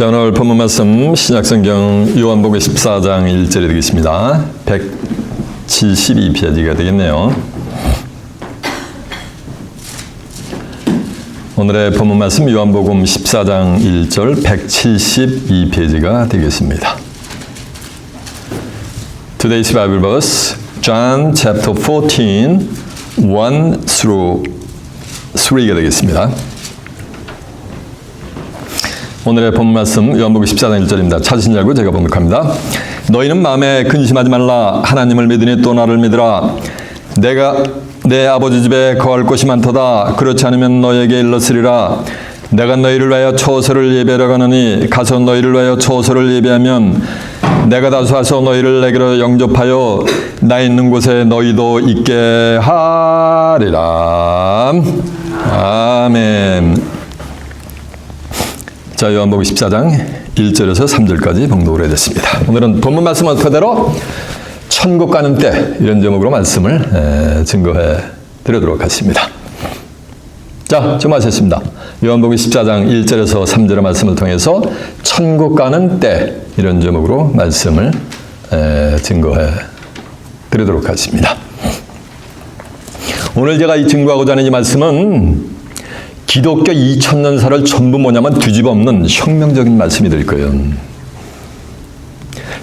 자, 오늘 본문 말씀 신약성경 요한복음 14장 1절이 되겠습니다. 172페이지가 되겠네요. 오늘의 본문 말씀 요한복음 14장 1절 172페이지가 되겠습니다. Today's Bible verse, John chapter 14, 1 through 3가 되겠습니다. 오늘의 본문 말씀 요한복음 14장 1절입니다. 찾으신 줄 알고 제가 봉독합니다. 너희는 마음에 근심하지 말라. 하나님을 믿으니 또 나를 믿으라. 내가 내 아버지 집에 거할 곳이 많도다. 그렇지 않으면 너희에게 일렀으리라. 내가 너희를 위하여 초소를 예배하러 가느니 가서 너희를 위하여 초소를 예배하면 내가 다시 와서 너희를 내게로 영접하여 나 있는 곳에 너희도 있게 하리라. 아멘. 자, 요한복음 14장 1절에서 3절까지 봉독을 해야 됐습니다. 오늘은 본문 말씀은 그대로 천국 가는 때 이런 제목으로 말씀을 증거해 드리도록 하겠습니다. 자, 주목하셨습니다. 요한복음 14장 1절에서 3절의 말씀을 통해서 천국 가는 때 이런 제목으로 말씀을 증거해 드리도록 하겠습니다. 오늘 제가 이 증거하고자 하는 이 말씀은 기독교 2000년사를 전부 뭐냐면 뒤집어 엎는 혁명적인 말씀이 될 거예요.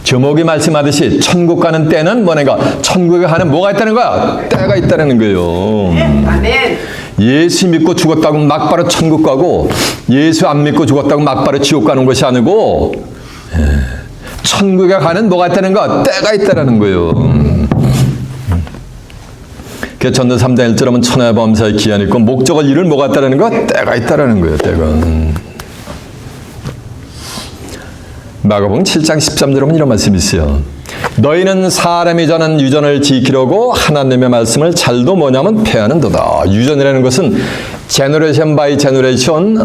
제목이 말씀하듯이 천국 가는 때는 뭐냐가 천국에 가는 뭐가 있다는 거야? 때가 있다는 거예요. 아멘. 예수 믿고 죽었다고 막바로 천국 가고 예수 안 믿고 죽었다고 막바로 지옥 가는 것이 아니고 천국에 가는 뭐가 있다는 거? 때가 있다는 거예요. 전도 3장 1절 하면 천하의 범사의 기한이 있고 목적을 이룰 뭐가 있다는 거? 때가 있다는 거예요. 때가. 마가복음 7장 13절 하면 이런 말씀이 있어요. 너희는 사람이 전한 유전을 지키려고 하나님의 말씀을 잘도 뭐냐면 폐하는도다. 유전이라는 것은 제너레이션 바이 제너레이션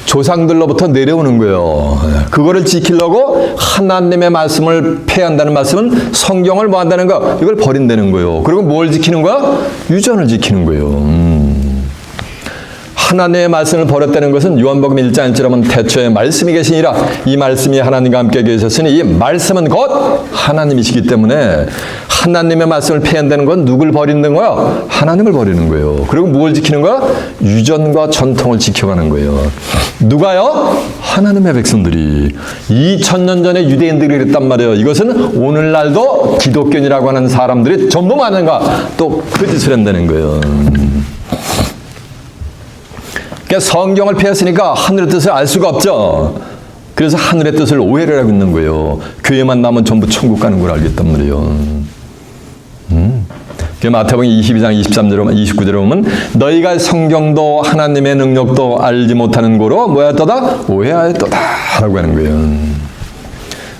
조상들로부터 내려오는 거예요. 그거를 지키려고 하나님의 말씀을 폐한다는 말씀은 성경을 뭐 한다는 거? 이걸 버린다는 거예요. 그리고 뭘 지키는 거야? 유전을 지키는 거예요. 하나님의 말씀을 버렸다는 것은 요한복음 1장 1절 하면 태초에 말씀이 계시니라. 이 말씀이 하나님과 함께 계셨으니 이 말씀은 곧 하나님이시기 때문에 하나님의 말씀을 폐한다는 건 누굴 버리는 거야? 하나님을 버리는 거예요. 그리고 뭘 지키는 거야? 유전과 전통을 지켜가는 거예요. 누가요? 하나님의 백성들이 2000년 전에 유대인들이 그랬단 말이에요. 이것은 오늘날도 기독교인이라고 하는 사람들이 전부 많은가? 또 그 짓을 한다는 거예요. 성경을 폐했으니까 하늘의 뜻을 알 수가 없죠. 그래서 하늘의 뜻을 오해를 하고 있는 거예요. 교회만 나면 전부 천국 가는 걸 알겠단 말이에요. 마태복음 22장 23절 29절에 보면 너희가 성경도 하나님의 능력도 알지 못하는 고로 뭐였더다? 오해하였도다 라고 하는 거예요.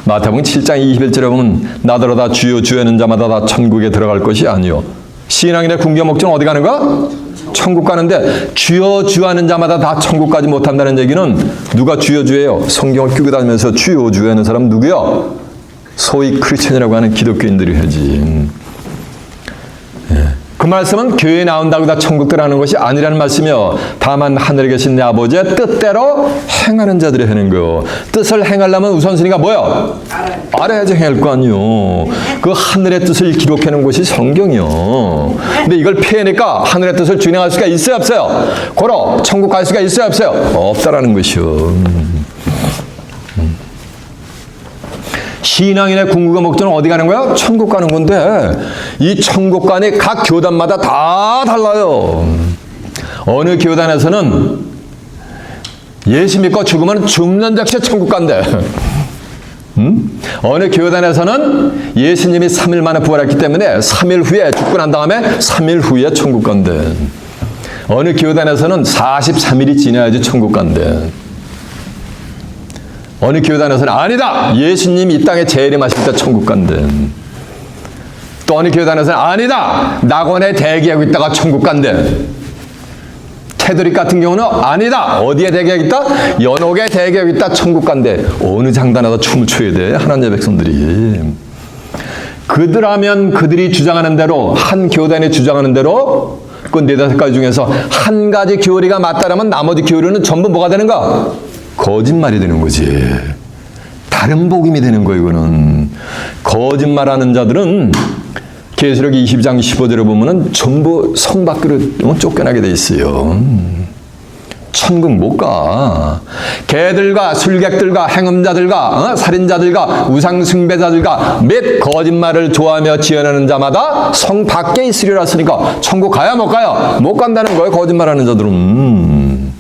마태복음 7장 21절에 보면 나더러다 주여 주여 하는 자마다 다 천국에 들어갈 것이 아니요. 신앙인의 궁극 목적은 어디 가는 거야? 천국 가는데 주여 주여 하는 자마다 다 천국 가지 못한다는 얘기는 누가 주여 주예요? 성경을 끼고 다니면서 주여 주여 하는 사람 누구요? 소위 크리스천이라고 하는 기독교인들이 하지. 그 말씀은 교회에 나온다고 다 천국 들어가는 것이 아니라는 말씀이요. 다만 하늘에 계신 내 아버지의 뜻대로 행하는 자들이 하는 거요. 뜻을 행하려면 우선순위가 뭐요? 알아야지 행할 거 아니요. 그 하늘의 뜻을 기록해 놓은 것이 성경이요. 근데 이걸 피하니까 하늘의 뜻을 준행할 수가 있어요, 없어요? 고로 천국 갈 수가 있어요, 없어요? 없다라는 것이요. 신앙인의 궁극의 목적은 어디 가는 거야? 천국 가는 건데 이 천국관이 각 교단마다 다 달라요. 어느 교단에서는 예수 믿고 죽으면 죽는 즉시 천국 간대. 어느 교단에서는 예수님이 3일 만에 부활했기 때문에 3일 후에 죽고 난 다음에 3일 후에 천국 간대. 어느 교단에서는 43일이 지나야지 천국 간대. 어느 교단에서는 아니다. 예수님이 이 땅에 재림하실 때 천국 간대. 또 어느 교단에서는 아니다. 낙원에 대기하고 있다가 천국 간대. 캐도릭 같은 경우는 아니다. 어디에 대기하고 있다? 연옥에 대기하고 있다. 천국 간대. 어느 장단에서 춤을 춰야 돼? 하나님의 백성들이. 그들하면 그들이 주장하는 대로 한 교단이 주장하는 대로 그 4-5가지 중에서 한 가지 교리가 맞다라면 나머지 교리는 전부 뭐가 되는가? 거짓말이 되는 거지. 다른 복음이 되는 거예요, 이거는. 거짓말하는 자들은 계시록 22장 15절에 보면은 전부 성 밖으로 쫓겨나게 돼 있어요. 천국 못 가. 개들과 술객들과 행음자들과 살인자들과 우상숭배자들과 및 거짓말을 좋아하며 지어내는 자마다 성 밖에 있으리라 했으니까 천국 가야 못 가요? 못 간다는 거예요, 거짓말하는 자들은.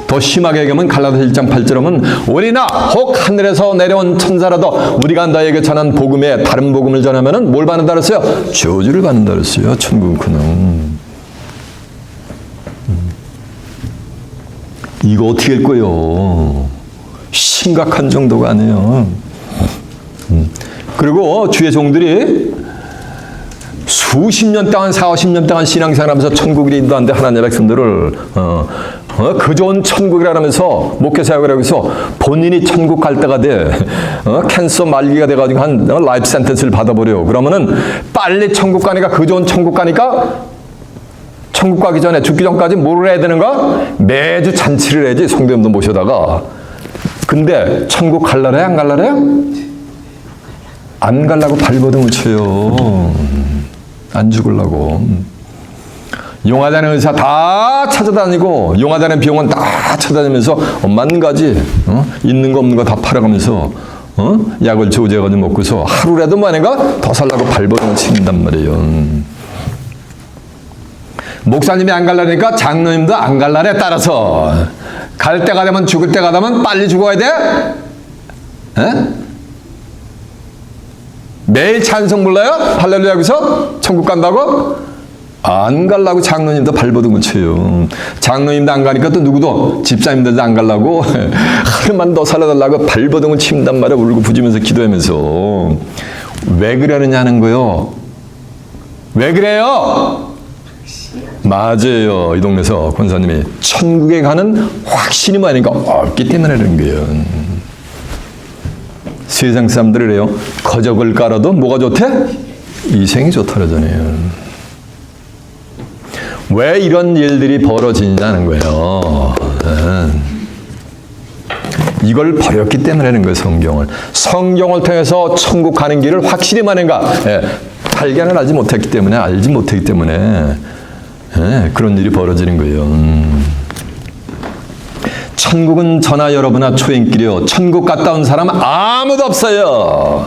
더 심하게 얘기하면 갈라디아 1장 8절에 보면 우리나 혹 하늘에서 내려온 천사라도 우리가 너에게 전한 복음에 다른 복음을 전하면은 뭘 받는다 그랬어요? 저주를 받는다 그랬어요. 천국은. 이거 어떻게 할 거예요? 심각한 정도가 아니에요. 그리고 주의 종들이 수십 년 동안 40년 동안 신앙생활하면서 천국을 인도하는데 하나님의 백성들을 그 좋은 천국이라면서 목회사역을 하고 있어 본인이 천국 갈 때가 돼 캔서 말기가 돼가지고 한 라이프 센텐스를 받아버려. 그러면은 빨리 천국 가니까 그 좋은 천국 가니까 천국 가기 전에 죽기 전까지 뭘 해야 되는가? 매주 잔치를 해야지 성도님도 모셔다가. 근데 천국 갈라래요? 안 갈라래요? 안 갈라고 발버둥을 쳐요. 안 죽으려고. 용하다는 의사 다 찾아다니고 용하다는 병원 다 찾아다니면서 만 가지 있는 거 없는 거 다 팔아가면서 약을 조제해가지고 먹고서 하루라도 만약에 더 살라고 발버둥을 친단 말이에요. 목사님이 안 갈라니까 장로님도 안 갈라래. 따라서 갈 때가 되면 죽을 때가 되면 빨리 죽어야 돼? 에? 매일 찬송 불러요? 할렐루야 하고서 천국 간다고? 안 가려고 장로님도 발버둥을 쳐요. 장로님도 안 가니까 또 누구도 집사님들도 안 가려고 하루만 더 살아달라고 발버둥을 친단 말이야. 울고 부지면서 기도하면서. 왜 그러느냐는 거요. 왜 그래요? 맞아요. 이 동네에서 권사님이 천국에 가는 확신이 많으니까 없기 때문에 그런 거예요. 세상 사람들이 그래요. 거적을 깔아도 뭐가 좋대? 이생이 좋다 그러잖아요. 왜 이런 일들이 벌어지냐는 거예요. 이걸 버렸기 때문에 하는 거예요. 성경을 통해서 천국 가는 길을 확실히 많은가? 발견을 알지 못했기 때문에 그런 일이 벌어지는 거예요. 천국은 저나 여러분아 초행길이요. 천국 갔다 온 사람은 아무도 없어요.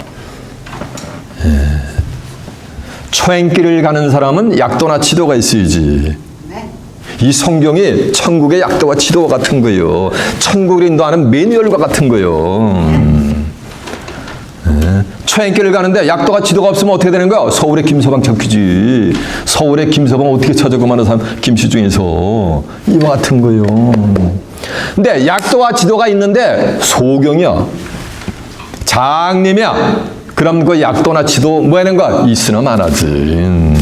초행길을 가는 사람은 약도나 지도가 있어야지. 이 성경이 천국의 약도와 지도와 같은 거예요. 천국을 인도하는 매뉴얼과 같은 거예요. 초행길을 가는데 약도가 지도가 없으면 어떻게 되는 거야? 서울의 김서방 찾기지. 서울의 김서방 어떻게 찾아? 그 많은 사람 김씨 중에서. 이와 같은 거예요. 근데 약도와 지도가 있는데 소경이야. 장님이야. 그럼 그 약도나 지도 뭐 하는 거야? 있으나 마나지.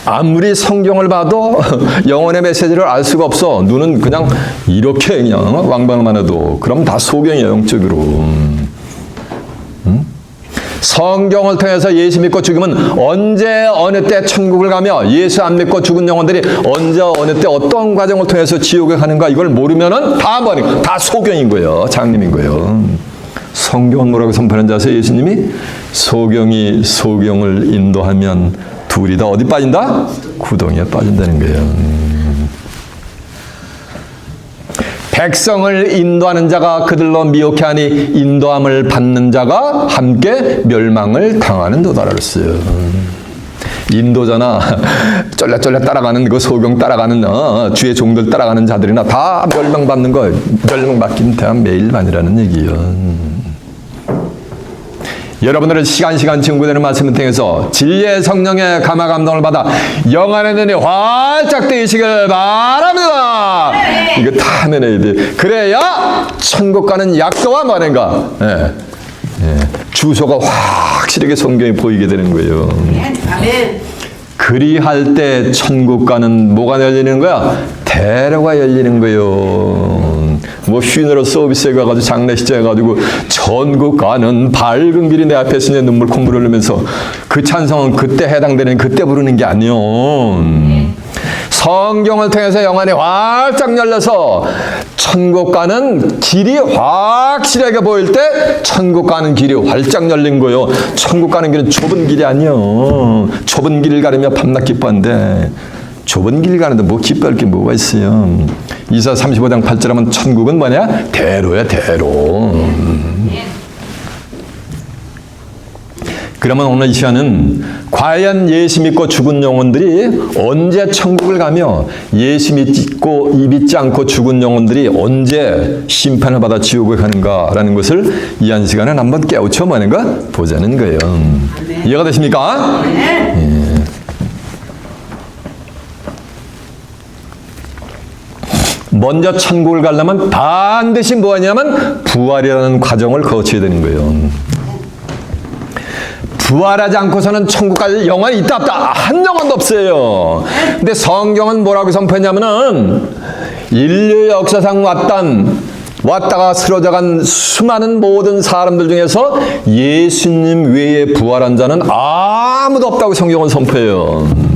아무리 성경을 봐도 영혼의 메시지를 알 수가 없어. 눈은 그냥 이렇게 그냥 왕방만 해도. 그럼 다 소경이야, 영적으로. 성경을 통해서 예수 믿고 죽으면 언제 어느 때 천국을 가며 예수 안 믿고 죽은 영혼들이 언제 어느 때 어떤 과정을 통해서 지옥에 가는가 이걸 모르면은 다 소경인 거예요. 장님인 거예요. 성경은 뭐라고 선포하는 줄 아세요? 예수님이 소경이 소경을 인도하면 둘이 다 어디 빠진다? 구덩이에 빠진다는 거예요. 백성을 인도하는 자가 그들로 미혹해 하니 인도함을 받는 자가 함께 멸망을 당하는도다 그랬어요. 인도자나 쫄래쫄래 따라가는 그 소경 따라가는 주의 종들 따라가는 자들이나 다 멸망받는 거 멸망받긴 대한 매일만이라는 얘기예요. 여러분들은 시간 증거되는 말씀을 통해서 진리의 성령의 감화 감동을 받아 영안의 눈이 활짝 뜨이시길 바랍니다. 네. 이거 다 면해야 돼. 그래야 천국 가는 약도와 뭐는가 주소가 확실하게 성경에 보이게 되는 거예요. 아멘. 그리할 때 천국 가는 뭐가 열리는 거야? 대로가 열리는 거예요. 뭐 휘너럴 서비스에 가가지고 장례식장에 가지고 천국 가는 밝은 길이 내 앞에 있으니 눈물 콧물 흘리면서 그 찬성은 그때 해당되는 그때 부르는 게 아니요. 성경을 통해서 영안이 활짝 열려서 천국 가는 길이 확실하게 보일 때 천국 가는 길이 활짝 열린 거요. 천국 가는 길은 좁은 길이 아니요. 좁은 길을 가르며 밤낮 기뻐한데 좁은 길 가는데 뭐 기뻐할 게 뭐가 있어요. 이사 35장 8절 하면 천국은 뭐냐? 대로야, 대로. 그러면 오늘 이 시간은 과연 예수 믿고 죽은 영혼들이 언제 천국을 가며 예수 믿지 않고 죽은 영혼들이 언제 심판을 받아 지옥을 가는가라는 것을 이 한 시간에 한번 깨우쳐 보는가 보자는 거예요. 이해가 되십니까? 예. 먼저 천국을 가려면 반드시 뭐냐면 부활이라는 과정을 거쳐야 되는 거예요. 부활하지 않고서는 천국 갈 영혼이 있다 없다 한 영혼도 없어요. 근데 성경은 뭐라고 선포했냐면은 인류 역사상 왔다가 쓰러져간 수많은 모든 사람들 중에서 예수님 외에 부활한 자는 아무도 없다고 성경은 선포해요.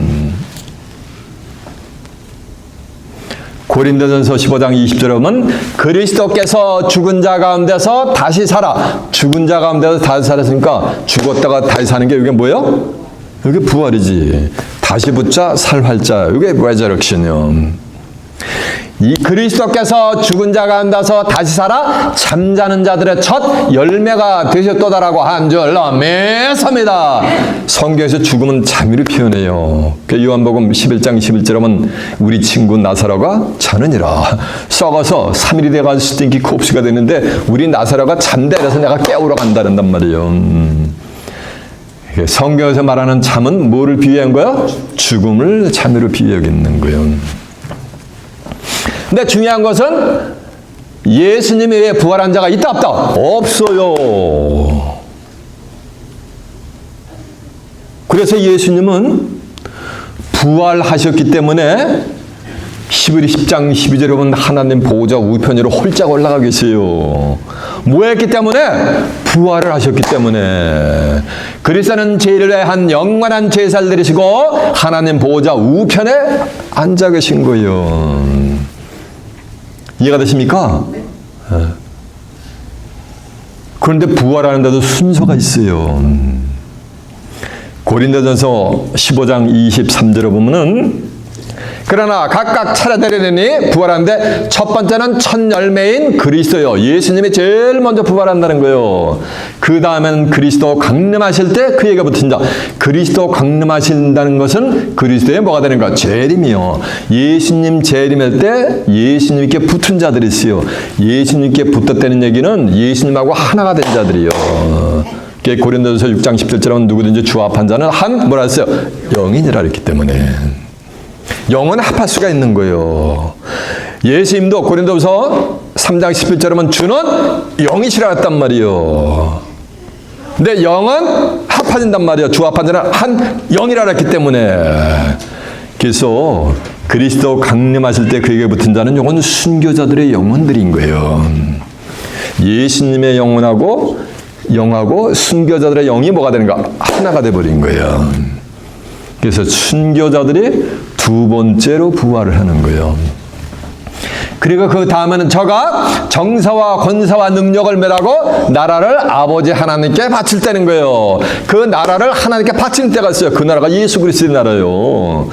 고린도전서 15장 20절에 보면 그리스도께서 죽은 자 가운데서 다시 살아. 죽은 자 가운데서 다시 살았으니까 죽었다가 다시 사는 게 이게 뭐예요? 이게 부활이지. 다시 붙자 살활자. 이게 레저렉션이요. 이 그리스도께서 죽은 자 가운데서 다시 살아 잠자는 자들의 첫 열매가 되셨도다라고 한 줄 믿습니다. 성경에서 죽음은 잠이로 표현해요. 요한복음 11장 11절에 보면 우리 친구 나사로가 자느니라. 썩어서 3일이 돼가지고 스팅키 콥스가 되는데 우리 나사로가 잔다 이래서 내가 깨우러 간다는단 말이에요. 성경에서 말하는 잠은 뭐를 비유한 거야? 죽음을 잠으로 비유하겠는 거예요. 근데 중요한 것은 예수님 외에 부활한 자가 있다 없다? 없어요. 그래서 예수님은 부활하셨기 때문에 히브리 10장 12절에 보면 하나님 보호자 우편으로 홀짝 올라가 계세요. 뭐 했기 때문에? 부활을 하셨기 때문에. 그리스도는 죄를 위한 영원한 제사를 드리시고 하나님 보호자 우편에 앉아 계신 거예요. 이해가 되십니까? 그런데 부활하는데도 순서가 있어요. 고린도전서 15장 23절에 보면은 그러나 각각 차례대로니 부활하는데 첫 번째는 첫 열매인 그리스도요. 예수님이 제일 먼저 부활한다는 거예요. 그 다음에는 그리스도 강림하실 때 그에게 붙은 자. 그리스도 강림하신다는 것은 그리스도의 뭐가 되는가? 재림이요. 예수님 재림할 때 예수님께 붙은 자들이 있어요. 예수님께 붙었다는 얘기는 예수님하고 하나가 된 자들이요. 고린도전서 6장 17절은 누구든지 주 합한 자는 한 뭐라 했어요? 영이니라 했기 때문에. 영은 합할 수가 있는 거예요. 예수님도 고린도서 3장 11절에 보면 주는 영이시라 했단 말이에요. 근데 영은 합해진단 말이에요. 주 합한 자는 한 영이라 했기 때문에. 그래서 그리스도 강림하실 때 그에게 붙은 자는 영은 순교자들의 영혼들인 거예요. 예수님의 영혼하고 영하고 순교자들의 영이 뭐가 되는가? 하나가 돼버린 거예요. 그래서 순교자들이 두 번째로 부활을 하는 거예요. 그리고 그 다음에는 저가 정사와 권사와 능력을 매라고 나라를 아버지 하나님께 바칠 때는 거예요. 그 나라를 하나님께 바치는 때가 있어요. 그 나라가 예수 그리스도의 나라예요.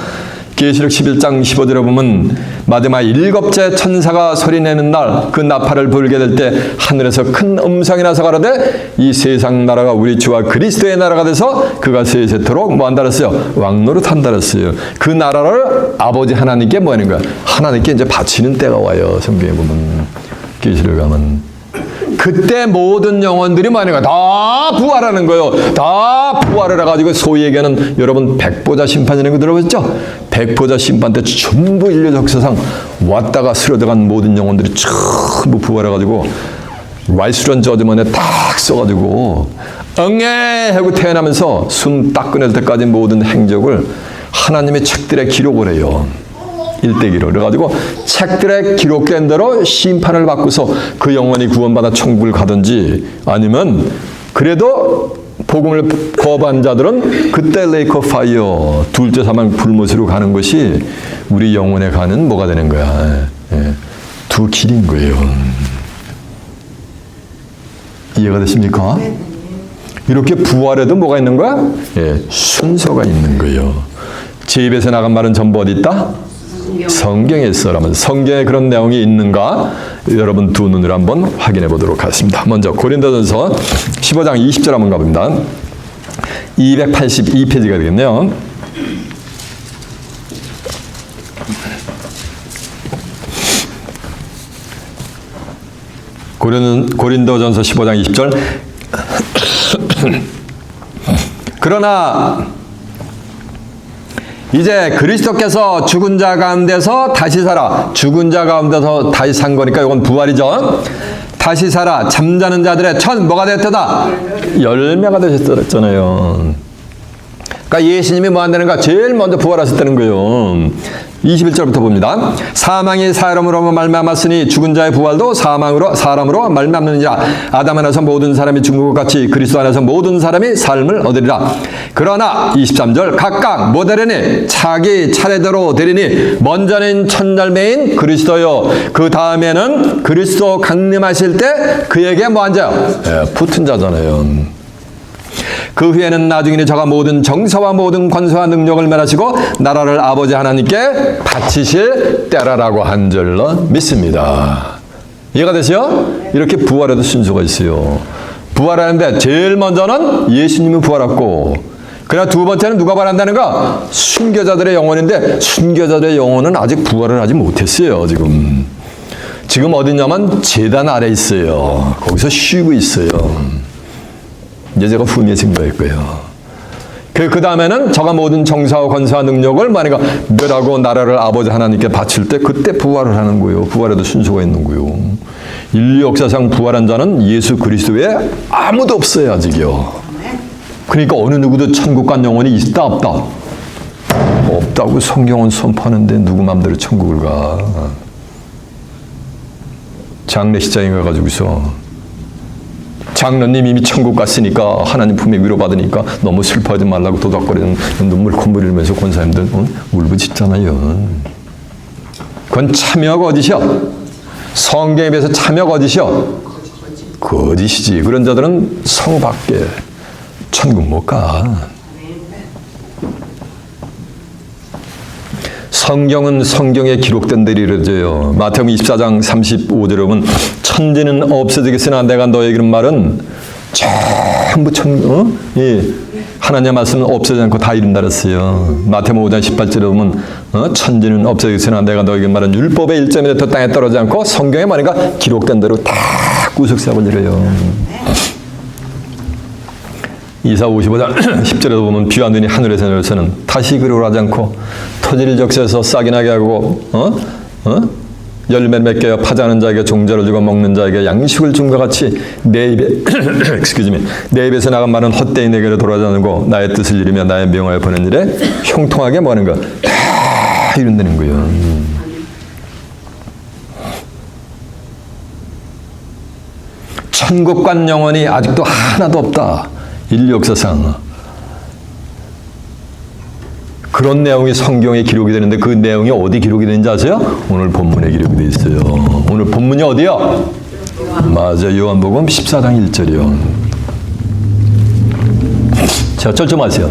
계시록 11장 15절에 보면 마지막 7째 천사가 소리내는 날 그 나팔을 불게 될 때 하늘에서 큰 음성이 나서 가로되 이 세상 나라가 우리 주와 그리스도의 나라가 돼서 그가 세세토록 뭐 한다 그랬어요? 왕노릇 한다 그랬어요. 그 나라를 아버지 하나님께 뭐 하는 거야? 하나님께 이제 바치는 때가 와요. 성경에 보면 계시록 가면 그때 모든 영혼들이 뭐 하는 거야? 다 부활하는 거예요. 다 부활을 해가지고 소위 얘기하는 여러분 백보자 심판이라는 거 들어보셨죠? 백보자 심판 때 전부 인류 역사상 왔다가 쓰러져간 모든 영혼들이 전부 부활해가지고 라이스런 저주먼에 딱 써가지고 응애 하고 태어나면서 숨 딱 꺼낼 때까지 모든 행적을 하나님의 책들에 기록을 해요. 일대기로. 그래가지고 책들에 기록된 대로 심판을 받고서 그 영혼이 구원받아 천국을 가든지 아니면 그래도 복음을 거부한 자들은 그때 레이크 오브 파이어, 둘째 사망 불못으로 가는 것이 우리 영혼에 가는 뭐가 되는 거야? 두 길인 거예요. 이해가 되십니까? 이렇게 부활에도 뭐가 있는 거야? 순서가 있는 거예요. 제 입에서 나간 말은 전부 어디 있다? 성경에 있어라면 성경에 그런 내용이 있는가? 여러분 두 눈으로 한번 확인해 보도록 하겠습니다. 먼저 고린도전서 15장 20절 한번 가봅니다. 282페이지가 되겠네요. 고린도전서 15장 20절. 그러나 이제 그리스도께서 죽은 자 가운데서 다시 살아. 죽은 자 가운데서 다시 산 거니까 이건 부활이죠. 다시 살아. 잠자는 자들의 첫 뭐가 되었다? 열매가 되셨잖아요. 그러니까 예수님이 뭐 한다는가? 제일 먼저 부활하셨다는 거예요. 21절부터 봅니다. 사망이 사람으로 말미암았으니 죽은 자의 부활도 사람으로 말미암느니라. 아담 안에서 모든 사람이 죽은 것 같이 그리스도 안에서 모든 사람이 삶을 얻으리라. 그러나 23절 각각 뭐 되리니? 자기 차례대로 되리니 먼저는 첫열매인 그리스도요. 그 다음에는 그리스도 강림하실 때 그에게 뭐 앉아요? 붙은 자잖아요. 그 후에는 나중에는 저가 모든 정사와 모든 권세와 능력을 멸하시고 나라를 아버지 하나님께 바치실 때라라고 한 줄로 믿습니다. 이해가 되세요? 이렇게 부활에도 순서가 있어요. 부활하는데 제일 먼저는 예수님이 부활했고, 그러나 두 번째는 누가 부활한다는가? 순교자들의 영혼인데 순교자들의 영혼은 아직 부활을 하지 못했어요. 지금 어디냐면 제단 아래 있어요. 거기서 쉬고 있어요. 이제 제가 후미에 증거할 거예요. 그 다음에는 저가 모든 정사와 권세와 능력을 만약에 멸하고 나라를 아버지 하나님께 바칠 때 그때 부활을 하는 거예요. 부활에도 순서가 있는 거예요. 인류 역사상 부활한 자는 예수 그리스도 외에 아무도 없어요. 아직요. 그러니까 어느 누구도 천국 간 영혼이 있다 없다? 없다고 성경은 선포하는데 누구 마음대로 천국을 가? 장례식장에 가가지고서 장로님 이미 천국 갔으니까 하나님 품에 위로받으니까 너무 슬퍼하지 말라고 도닥거리는 눈물 콧물 흘리면서 권사님들 울부짖잖아요. 그건 참여가 어디셔? 성경에 비해서 참여가 어디셔? 거짓이지. 그런 자들은 성 밖에 천국 못 가. 성경은 성경에 기록된 대로 이루어져요. 마태복음 24장 35절에 보면 천지는 없어지겠으나 내가 너에게 이런 말은 전부 하나님의 말씀은 없어지지 않고 다 이룬다 그랬어요. 마태복음 5장 18절에 보면 천지는 없어지겠으나 내가 너에게 말은 율법의 1점이라도 땅에 떨어지지 않고 성경에 말인가 기록된 대로 다 구속사업을 이뤄요. 이사 55장 10절에도 보면 비와 눈이 하늘에서 내려서는 다시 그리로 하지 않고 토지를 적셔서 싹이 나게 하고 열매 맺게 하여 파자는 자에게 종자를 주고 먹는 자에게 양식을 준 것 같이 내 입에 내 입에서 나간 말은 헛되이 내게로 돌아오지 않고 나의 뜻을 이루며 나의 명을 보낸 일에 형통하게 뭐 하는 거 다 이룬다는 거예요. 천국 간 영혼이 아직도 하나도 없다. 인류 역사상 그런 내용이 성경에 기록이 되는데 그 내용이 어디 기록이 되는지 아세요? 오늘 본문에 기록이 되어 있어요. 오늘 본문이 어디요? 맞아요. 요한복음 14장 1절이요. 자, 절정하세요.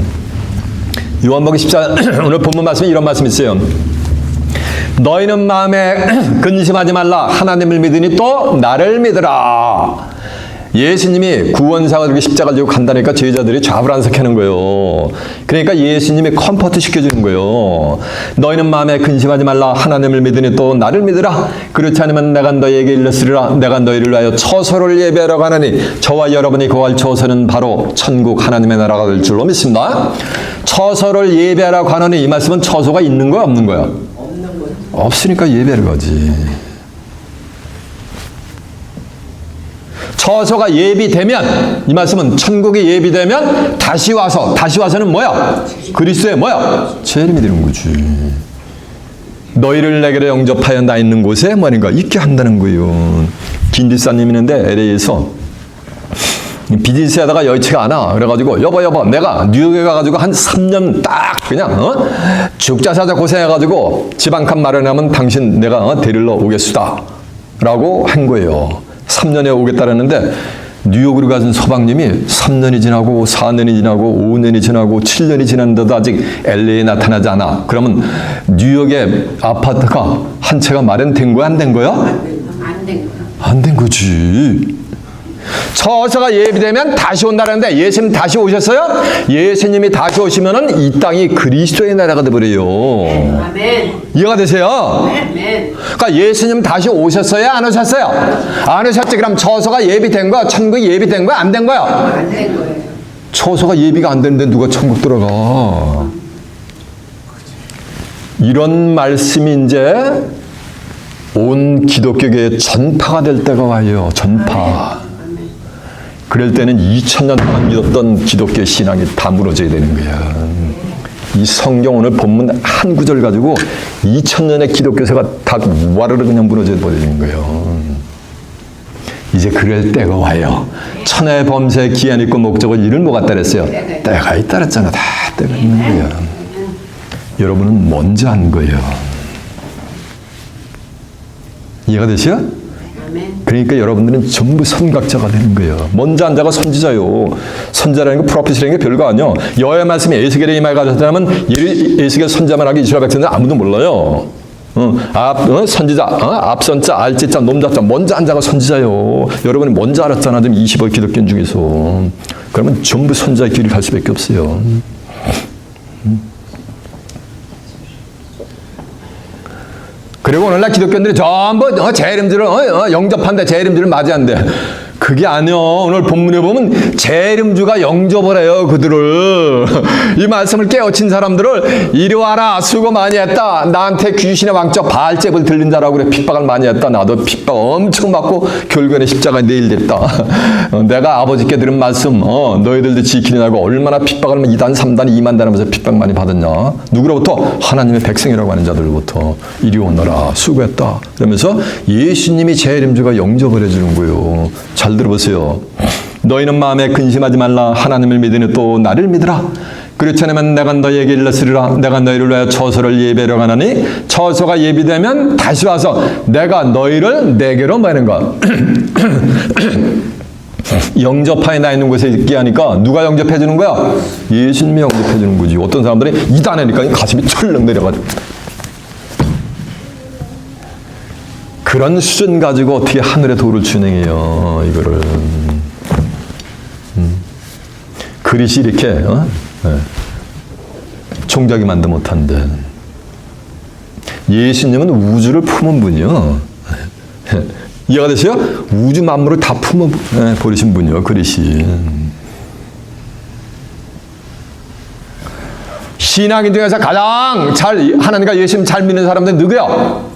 요한복음 14장 오늘 본문 말씀에 이런 말씀이 있어요. 너희는 마음에 근심하지 말라. 하나님을 믿으니 또 나를 믿으라. 예수님이 구원사가 되고 십자가를 지고 간다니까 제자들이 좌불안석하는 거예요. 그러니까 예수님이 컴포트 시켜주는 거예요. 너희는 마음에 근심하지 말라. 하나님을 믿으니 또 나를 믿으라. 그렇지 않으면 내가 너희에게 일렀으리라. 내가 너희를 위하여 처소를 예배하러 가느니 저와 여러분이 거할 처소는 바로 천국 하나님의 나라가 될 줄로 믿습니다. 처소를 예배하러 가느니 이 말씀은 처소가 있는 거야 없는 거야? 없는 거야. 없으니까 예배를 가지. 처소가 예비되면 이 말씀은 천국이 예비되면 다시 와서는 뭐야? 그리스도의 뭐야? 재림이 되는 거지. 너희를 내게로 영접하여 나 있는 곳에 뭐인가 있게 한다는 거예요. 김지사님 있는데 LA에서 비즈니스 하다가 여의치가 않아. 그래가지고 여보 내가 뉴욕에 가가지고 한 3년 딱 그냥 죽자사자 고생해가지고 집 한 칸 마련하면 당신 내가 데리러 오겠수다 라고 한 거예요. 3년에 오겠다라는데 뉴욕으로 가신 서방님이 3년이 지나고 4년이 지나고 5년이 지나고 7년이 지났는데도 아직 LA에 나타나지 않아. 그러면 뉴욕에 아파트가 한 채가 마련된 거야? 안 된 거야? 안 된 거야. 안 된 거지. 처서가 예비되면 다시 온다는데 예수님 다시 오셨어요? 예수님이 다시 오시면은 이 땅이 그리스도의 나라가 되버려요. 아멘. 이해가 되세요? 아멘. 그러니까 예수님 다시 오셨어요? 안 오셨어요? 안 오셨지. 그럼 처서가 예비된 거야? 천국이 예비된 거야? 안 된 거야? 안 된 거예요. 처서가 예비가 안 되는데 누가 천국 들어가? 이런 말씀이 이제 온 기독교계의 전파가 될 때가 와요. 전파. 그럴 때는 2000년 동안 믿었던 기독교 신앙이 다 무너져야 되는 거야. 이 성경 오늘 본문 한 구절 가지고 2000년의 기독교세가 다 와르르 그냥 무너져 버리는 거예요. 이제 그럴 때가 와요. 천하의 범사에 기한 있고 목적을 이룰 것 같다 그랬어요. 때가 있다 그랬잖아. 다 때가 있는 거예요. 여러분은 먼저 한 거예요. 이해가 되시요? 그러니까 여러분들은 전부 선각자가 되는 거예요. 먼저 한 자가 선지자요. 선지자라는 게 프로페시라는 게 별거 아니요. 여호와의 말씀이 에스겔에 임하여 가졌다면 에스겔 선자만 하기 이스라엘 백성들은 아무도 몰라요. 선지자, 앞선자, 알지자, 놈자자, 먼저 한 자가 선지자요. 여러분이 먼저 알았잖아. 지금 20억 기독교 중에서. 그러면 전부 선지자의 길을 갈 수밖에 없어요. 그리고 오늘날 기독교인들이 전부 제 이름들을 영접한대, 제 이름들을 맞이한대. 그게 아니요. 오늘 본문에 보면 제 이름주가 영접을 해요. 그들을. 이 말씀을 깨우친 사람들을 이리 와라. 수고 많이 했다. 나한테 귀신의 왕적 바알잽을 들린 자라고 그래. 핍박을 많이 했다. 나도 핍박 엄청 받고 결국에는 십자가에 내일 됐다. 내가 아버지께 들은 말씀 너희들도 지키려고 얼마나 핍박을 하면 2단, 3단, 2만 단 하면서 핍박 많이 받았냐. 누구로부터? 하나님의 백성이라고 하는 자들로부터. 이리 오너라. 수고했다. 그러면서 예수님이 제 이름주가 영접을 해주는 거예요. 잘 들어보세요. 너희는 마음에 근심하지 말라. 하나님을 믿으니 또 나를 믿으라. 그렇지 않으면 내가 너희에게 일렀으리라. 내가 너희를 위하여 처소를 예비하려 하나니 처소가 예비되면 다시 와서 내가 너희를 내게로 뭐하는 거 영접하에 나 있는 곳에 있게 하니까 누가 영접해 주는 거야? 예수님이 영접해 주는 거지. 어떤 사람들이 이단하니까 가슴이 철렁 내려가지고 그런 수준 가지고 어떻게 하늘의 도를 준행해요, 이거를. 그릇이 이렇게, 종자기 만도 못한데. 예수님은 우주를 품은 분이요. 이해가 되세요? 우주 만물을 다 품어 버리신 분이요, 그릇이. 신앙인 중에서 가장 하나님과 예수님 잘 믿는 사람들은 누구야?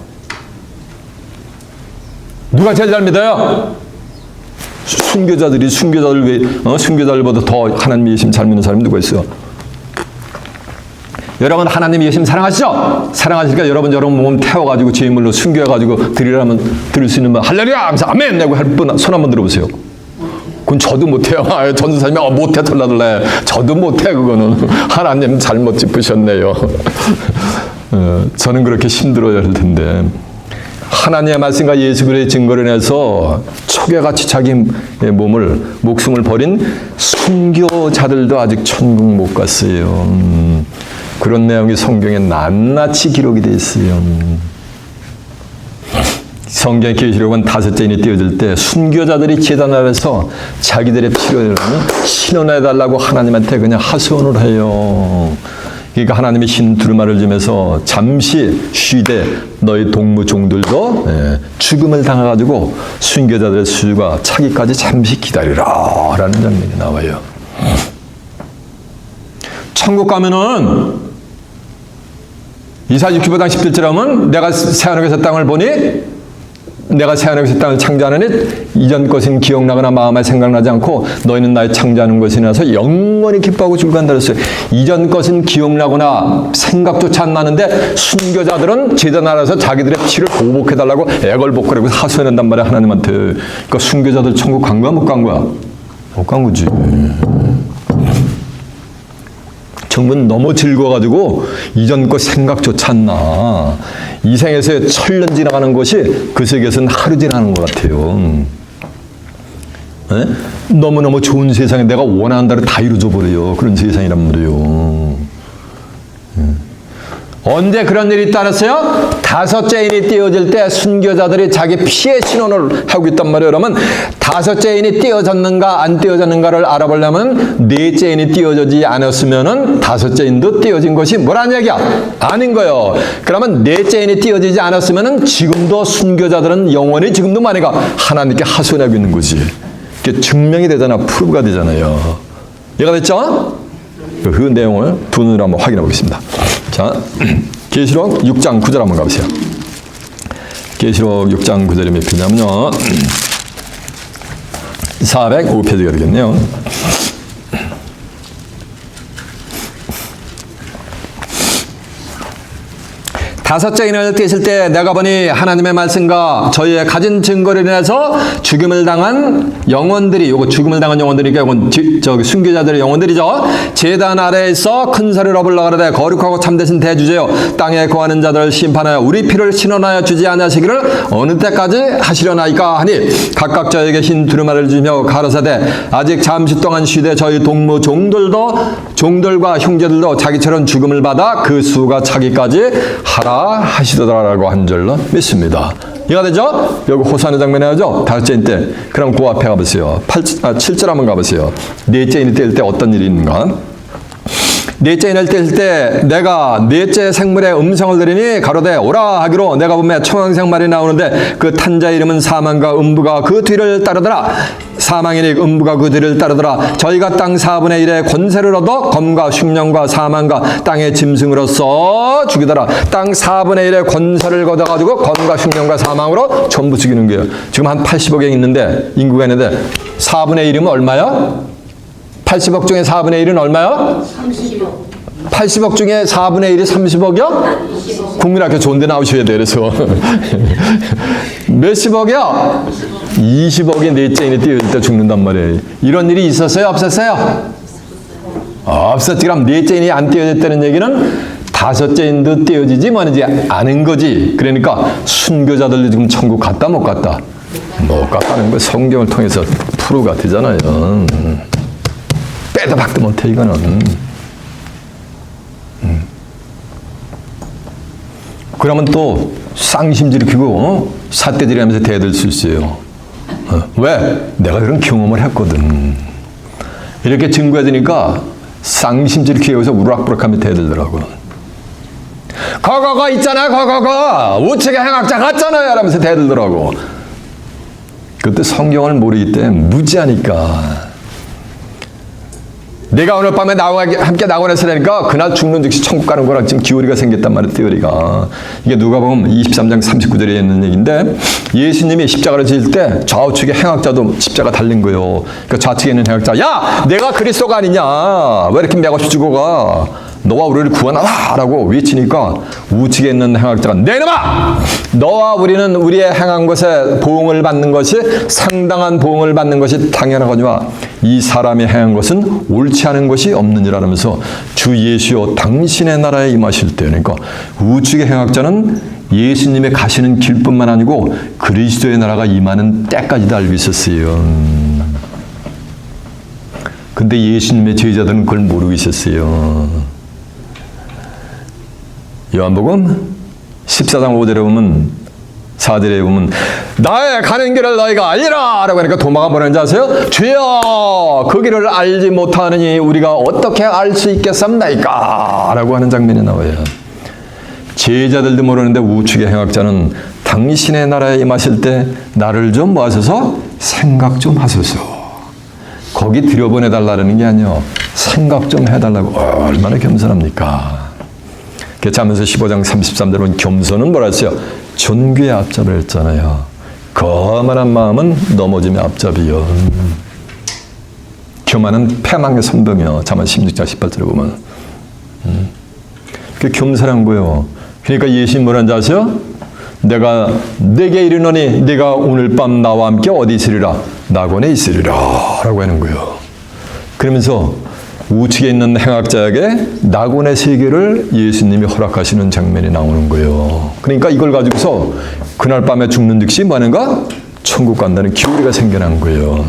누가 제일 잘 믿어요? 순교자들이 순교자들보다 더 하나님 예수님 잘 믿는 사람이 누가 있어요? 여러분 하나님 예수님 사랑하시죠? 사랑하시니까 여러분 몸 태워가지고 죄인물로 순교해가지고 드릴 수 있는 분 할렐루야 하면서 아멘 내고 할 분 손 한번 들어보세요. 그건 저도 못해요. 전도사님이 못해 털라들래. 저도 못해 그거는. 하나님 잘못 짚으셨네요. 저는 그렇게 힘들어야 할 텐데. 하나님의 말씀과 예수 그리스도의 증거를 내서 초계같이 자기 목숨을 버린 순교자들도 아직 천국 못 갔어요. 그런 내용이 성경에 낱낱이 기록이 되어 있어요. 성경 계시록은 5장이 띄어질 때 순교자들이 제단 아래서 자기들의 필요를 신원해달라고 하나님한테 그냥 하소연을 해요. 그러니까 하나님이 흰 두루마리를 주면서 잠시 쉬되 너희 동무종들도 죽음을 당해가지고 순교자들의 수주가 차기까지 잠시 기다리라 라는 장면이 나와요. 천국 가면은 이사야 65장 17절에 하면 내가 새하늘에서 땅을 보니 내가 새하늘에서 땅을 창조하느니 이전 것은 기억나거나 마음에 생각나지 않고 너희는 나의 창조하는 것이라서 영원히 기뻐하고 즐거워한다 그랬어요. 이전 것은 기억나거나 생각조차 안 나는데 순교자들은 제단 아래서 자기들의 피를 보복해달라고 애걸복걸하고 하소연한단 말이야 하나님한테. 그러니까 순교자들 천국 간 거야 못 간 거야? 못 간 거지. 정부는 너무 즐거워가지고 이전 거 생각조차 안 나. 이 생에서 천년 지나가는 것이 그 세계에서는 하루 지나가는 것 같아요. 네? 너무너무 좋은 세상에 내가 원하는 대로 다 이루어져 버려요. 그런 세상이란 말이에요. 언제 그런 일이 있다랬어요? 다섯째 인이 띄어질 때 순교자들이 자기 피의 신원을 하고 있단 말이에요. 그러면 다섯째 인이 띄어졌는가 안 띄어졌는가를 알아보려면 넷째 인이 띄어지지 않았으면은 다섯째 인도 띄어진 것이 뭐라는 얘기야? 아닌 거예요. 그러면 넷째 인이 띄어지지 않았으면은 지금도 순교자들은 영원히 지금도 만약에 하나님께 하소연하고 있는 거지. 이게 증명이 되잖아. 프루브가 되잖아요. 이해가 됐죠? 그 내용을 두 눈으로 한번 확인해 보겠습니다. 자, 계시록 6장 9절 한번 가보세요. 계시록 6장 9절이 몇 페이지냐면요. 405페이지가 되겠네요. 다섯째 인을 띄실 때 내가 보니 하나님의 말씀과 저희의 가진 증거를 인해서 죽임을 당한 영혼들이, 요거 죽임을 당한 영혼들이니까 이건 저기 순교자들의 영혼들이죠. 제단 아래에 있어 큰 소리로 불러가라되 거룩하고 참되신 대주제여 땅에 거하는 자들을 심판하여 우리 피를 신원하여 주지 않으시기를 어느 때까지 하시려나이까 하니 각각 저에게 흰 두루마리를 주며 가로사대 아직 잠시 동안 쉬되 저희 동무 종들과 형제들도 자기처럼 죽음을 받아 그 수가 차기까지 하라 하시더라라고 한 줄로 믿습니다. 이해가 되죠? 여기 호산의 장면에 하죠? 다섯째 인 때. 그럼 그 앞에 가보세요. 7절 한번 가보세요. 넷째 인이 뗄 때 어떤 일이 있는가? 넷째 인을 뗄 때 내가 넷째 생물의 음성을 들으니 가로되 오라 하기로 내가 보면 청황색 말이 나오는데 그 탄자 이름은 사망과 음부가 그 뒤를 따르더라. 사망이니 음부가 그 뒤를 따르더라. 저희가 땅 4분의 1의 권세를 얻어 검과 흉년과 사망과 땅의 짐승으로서 죽이더라. 땅 4분의 1의 권세를 걷어가지고 검과 흉년과 사망으로 전부 죽이는 거예요. 지금 한 80억이 있는데 인구가 있는데 4분의 1이면 얼마요? 80억 중에 4분의 1은 얼마요? 30억. 80억 중에 4분의 1이 30억이요? 국민학교 좋은 데 나오셔야 돼요. 그래서 몇십억이요? 20억이 넷째 인이 띄어질 때 죽는단 말이에요. 이런 일이 있었어요? 없었어요? 없었지. 그럼 넷째 인이 안 띄어졌다는 얘기는 다섯째 인도 띄어지지 뭐는지 아는 거지. 그러니까 순교자들도 지금 천국 갔다 못 갔다? 못 갔다는 거 성경을 통해서 프로가 되잖아요. 빼도 박도 못해 이거는. 그러면 또 쌍심질 키고 삿대질하면서 대들 수 있어요. 왜? 내가 그런 경험을 했거든. 이렇게 증거해주니까 쌍심질 키워서 우락부락하며 대들더라고. 거거거 있잖아 거거거 우측에 행악자 갔잖아요 라면서 대들더라고. 그때 성경을 모르기 때문에 무지하니까. 내가 오늘 밤에 함께 낙원에서 내니까 그날 죽는 즉시 천국 가는 거랑 지금 기울이가 생겼단 말이에요. 띠어리가. 이게 누가복음 23장 39절에 있는 얘기인데 예수님이 십자가를 지을 때 좌우측에 행악자도 십자가 달린 거예요. 그러니까 좌측에 있는 행악자 야 내가 그리스도가 아니냐 왜 이렇게 맥없이 죽어가 너와 우리를 구원하라 라고 외치니까 우측에 있는 행악자가 내놈아 너와 우리는 우리의 행한 것에 보응을 받는 것이 상당한 보응을 받는 것이 당연하거니와 이 사람이 행한 것은 옳지 않은 것이 없느니라 하면서 주 예수여 당신의 나라에 임하실 때 그러니까 우측의 행악자는 예수님의 가시는 길뿐만 아니고 그리스도의 나라가 임하는 때까지도 알고 있었어요. 근데 예수님의 제자들은 그걸 모르고 있었어요. 요한복음 14장 5절에 보면 4절에 보면 나의 가는 길을 너희가 알리라 라고 하니까 도마가 뭐라는지 아세요? 주여 그 길을 알지 못하느니 우리가 어떻게 알 수 있겠습니까? 라고 하는 장면이 나와요. 제자들도 모르는데 우측의 행악자는 당신의 나라에 임하실 때 나를 좀 모아셔서 생각 좀 하소서. 거기 들여보내달라는 게 아니요. 생각 좀 해달라고. 얼마나 겸손합니까? 자면서 15장 33절은 겸손은 뭐라 했어요? 존귀의 앞잡이를 했잖아요. 거만한 마음은 넘어짐의 앞잡이요. 교만은 패망의 선봉이요. 자만 16장 18절에 보면. 그 겸손한 거예요. 그러니까 예수님 뭐라는지 아세요? 내가 내게 이르노니 네가 오늘 밤 나와 함께 어디 있으리라? 낙원에 있으리라 라고 하는 거예요. 그러면서 우측에 있는 행악자에게 낙원의 세계를 예수님이 허락하시는 장면이 나오는 거예요. 그러니까 이걸 가지고서 그날 밤에 죽는 즉시 뭐하는가? 천국 간다는 기우리가 생겨난 거예요.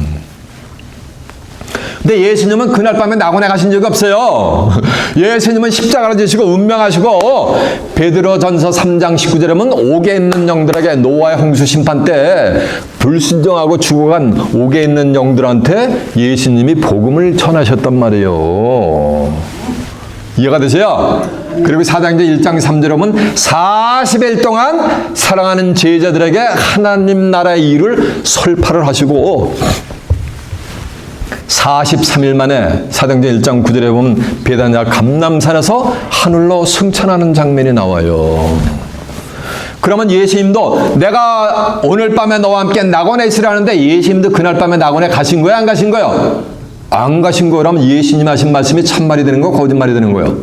근데 예수님은 그날 밤에 낙원에 가신 적이 없어요. 예수님은 십자가를 지시고 운명하시고 베드로전서 3장 19절에 보면 옥에 있는 영들에게 노아의 홍수 심판 때 불순종하고 죽어간 옥에 있는 영들한테 예수님이 복음을 전하셨단 말이에요. 이해가 되세요? 그리고 사도행전 1장 3절에 보면 40일 동안 사랑하는 제자들에게 하나님 나라의 일을 설파를 하시고 43일 만에 사도행전 1장 9절에 보면 베다냐 감람산에서 하늘로 승천하는 장면이 나와요. 그러면 예수님도 내가 오늘 밤에 너와 함께 낙원에 있으라는데 예수님도 그날 밤에 낙원에 가신 거예요? 안 가신 거예요? 안 가신 거라면 예수님 하신 말씀이 참말이 되는 거예요? 거짓말이 되는 거예요?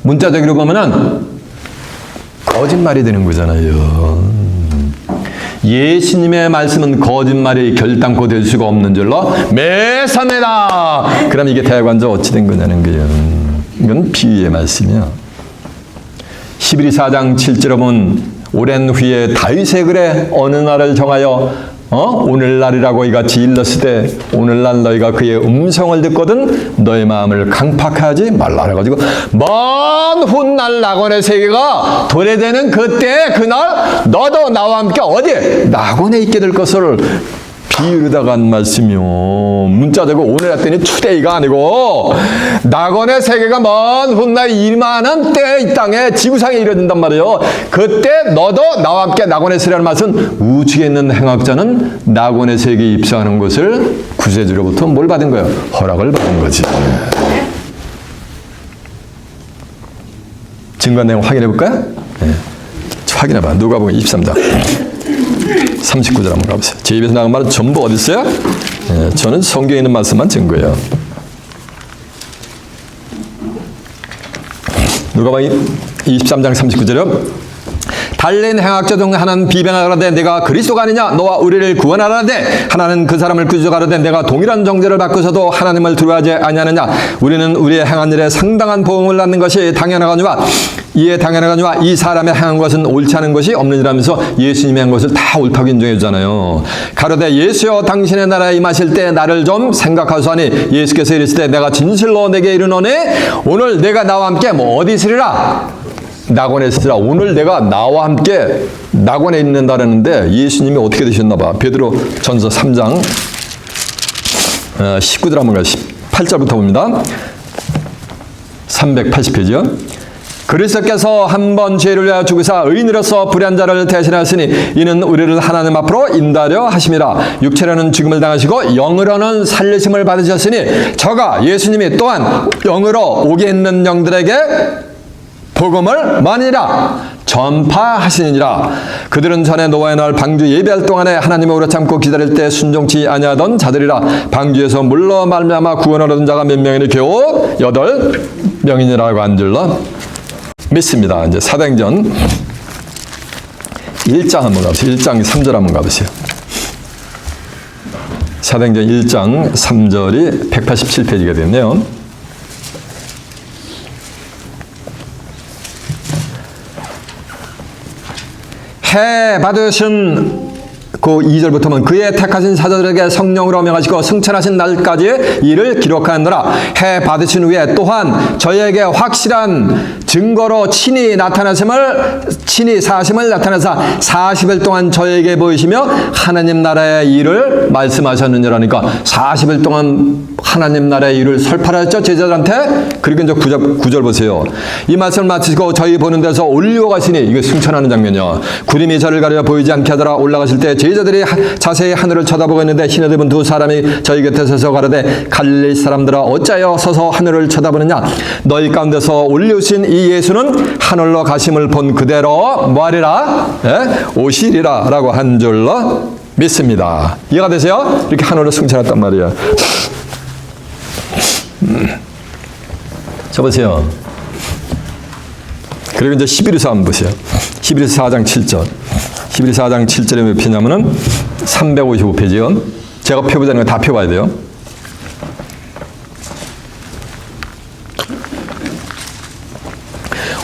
문자적으로 보면은 거짓말이 되는 거잖아요. 예수님의 말씀은 거짓말이 결단코 될 수가 없는 줄로 매사매다. 그럼 이게 대관자 어찌 된 거냐는 거예요. 이건 비유의 말씀이야. 히브리 4장 7절에 보면 오랜 후에 다윗의 글에 어느 날을 정하여 오늘날이라고 이같이 일렀을 때 오늘날 너희가 그의 음성을 듣거든 너의 마음을 강팍하지 말라 해가지고 먼 훗날 낙원의 세계가 도래되는 그때 그날 너도 나와 함께 어디? 낙원에 있게 될 것을 비유로다가 한 말씀이요. 문자적으로 오늘 했더니 투데이가 아니고 낙원의 세계가 먼 훗날 이만한 때 이 땅에 지구상에 이뤄진단 말이에요. 그때 너도 나와 함께 낙원에 있으라는 말은 우측에 있는 행악자는 낙원의 세계에 입성하는 것을 구세주로부터 뭘 받은 거예요? 허락을 받은 거지. 증거 내용 확인해 볼까요? 네. 확인해 봐. 누가복음 23장 39절 한번 가보세요. 제 입에서 나간 말은 전부 어디 있어요? 예, 저는 성경에 있는 말씀만 증거예요. 누가복음 23장 39절이요. 달린 행악자 중 하나는 비방하라되 내가 그리스도가 아니냐 너와 우리를 구원하라되 하나는 그 사람을 꾸짖어가라되 내가 동일한 정죄를 받고서도 하나님을 두려워하지 아니하느냐 우리는 우리의 행한 일에 상당한 보응을 받는 것이 당연하거니와 이에 당연하거니와 이 사람의 행한 것은 옳지 않은 것이 없느니라면서 예수님이 한 것을 다 옳다고 인정해 주잖아요. 가로되 예수여 당신의 나라에 임하실 때 나를 좀 생각하소하니 예수께서 이르시되 내가 진실로 내게 이르노니 오늘 내가 나와 함께 어디 있으리라? 낙원에 있으라. 오늘 내가 나와 함께 낙원에 있는다라는데 예수님이 어떻게 되셨나 봐. 베드로 전서 3장 19절 한번 가요. 18절부터 봅니다. 380페이지요. 그리스도께서 한 번 죄를 위하여 죽으사 의인으로서 불의한 자를 대신하시니 이는 우리를 하나님 앞으로 인도하려 하심이라. 육체로는 죽음을 당하시고 영으로는 살리심을 받으셨으니 저가 예수님이 또한 영으로 옥에 있는 영들에게 복음을 만이라 전파하시니라. 그들은 전에 노아의 날 방주 예배할 동안에 하나님의 오래 참고 기다릴 때 순종치 아니하던 자들이라. 방주에서 물러 말미암아 구원을 얻은 자가 몇 명이니 겨우 8명이니라고 한 줄로 믿습니다. 이제 사도행전 1장 한번 가보세요. 1장 3절 한번 가보세요. 사도행전 1장 3절이 187페이지가 됐네요. 해 받으신 그 2절부터 보면 그의 택하신 사자들에게 성령으로 명하시고 승천하신 날까지의 일을 기록하느라 해 받으신 후에 또한 저희에게 확실한 증거로 친히 사심을 나타내사 40일 동안 저에게 보이시며 하나님 나라의 일을 말씀하셨느니라니까 40일 동안 하나님 나라의 일을 설파했죠 제자들한테. 그리고 이제 9절 보세요. 이 말씀을 마치고 저희 보는 데서 올려가시니 이게 승천하는 장면이요. 구름이 저를 가려 보이지 않게 하더라. 올라가실 때 제자들이 자세히 하늘을 쳐다보고 있는데 흰옷 입은 두 사람이 저희 곁에 서서 가라되 갈릴리 사람들아 어찌하여 서서 하늘을 쳐다보느냐. 너희 가운데서 올려오신 이 예수는 하늘로 가심을 본 그대로 뭐하리라? 오시리라 라고 한 줄로 믿습니다. 이해가 되세요? 이렇게 하늘로 승천했단 말이에요. 자 보세요. 그리고 이제 히브리서 한번 보세요. 히브리서 4장 7절. 히브리서 4장 7절에 몇 표냐면은 355페이지요. 제가 펴보자는 거 다 펴봐야 돼요.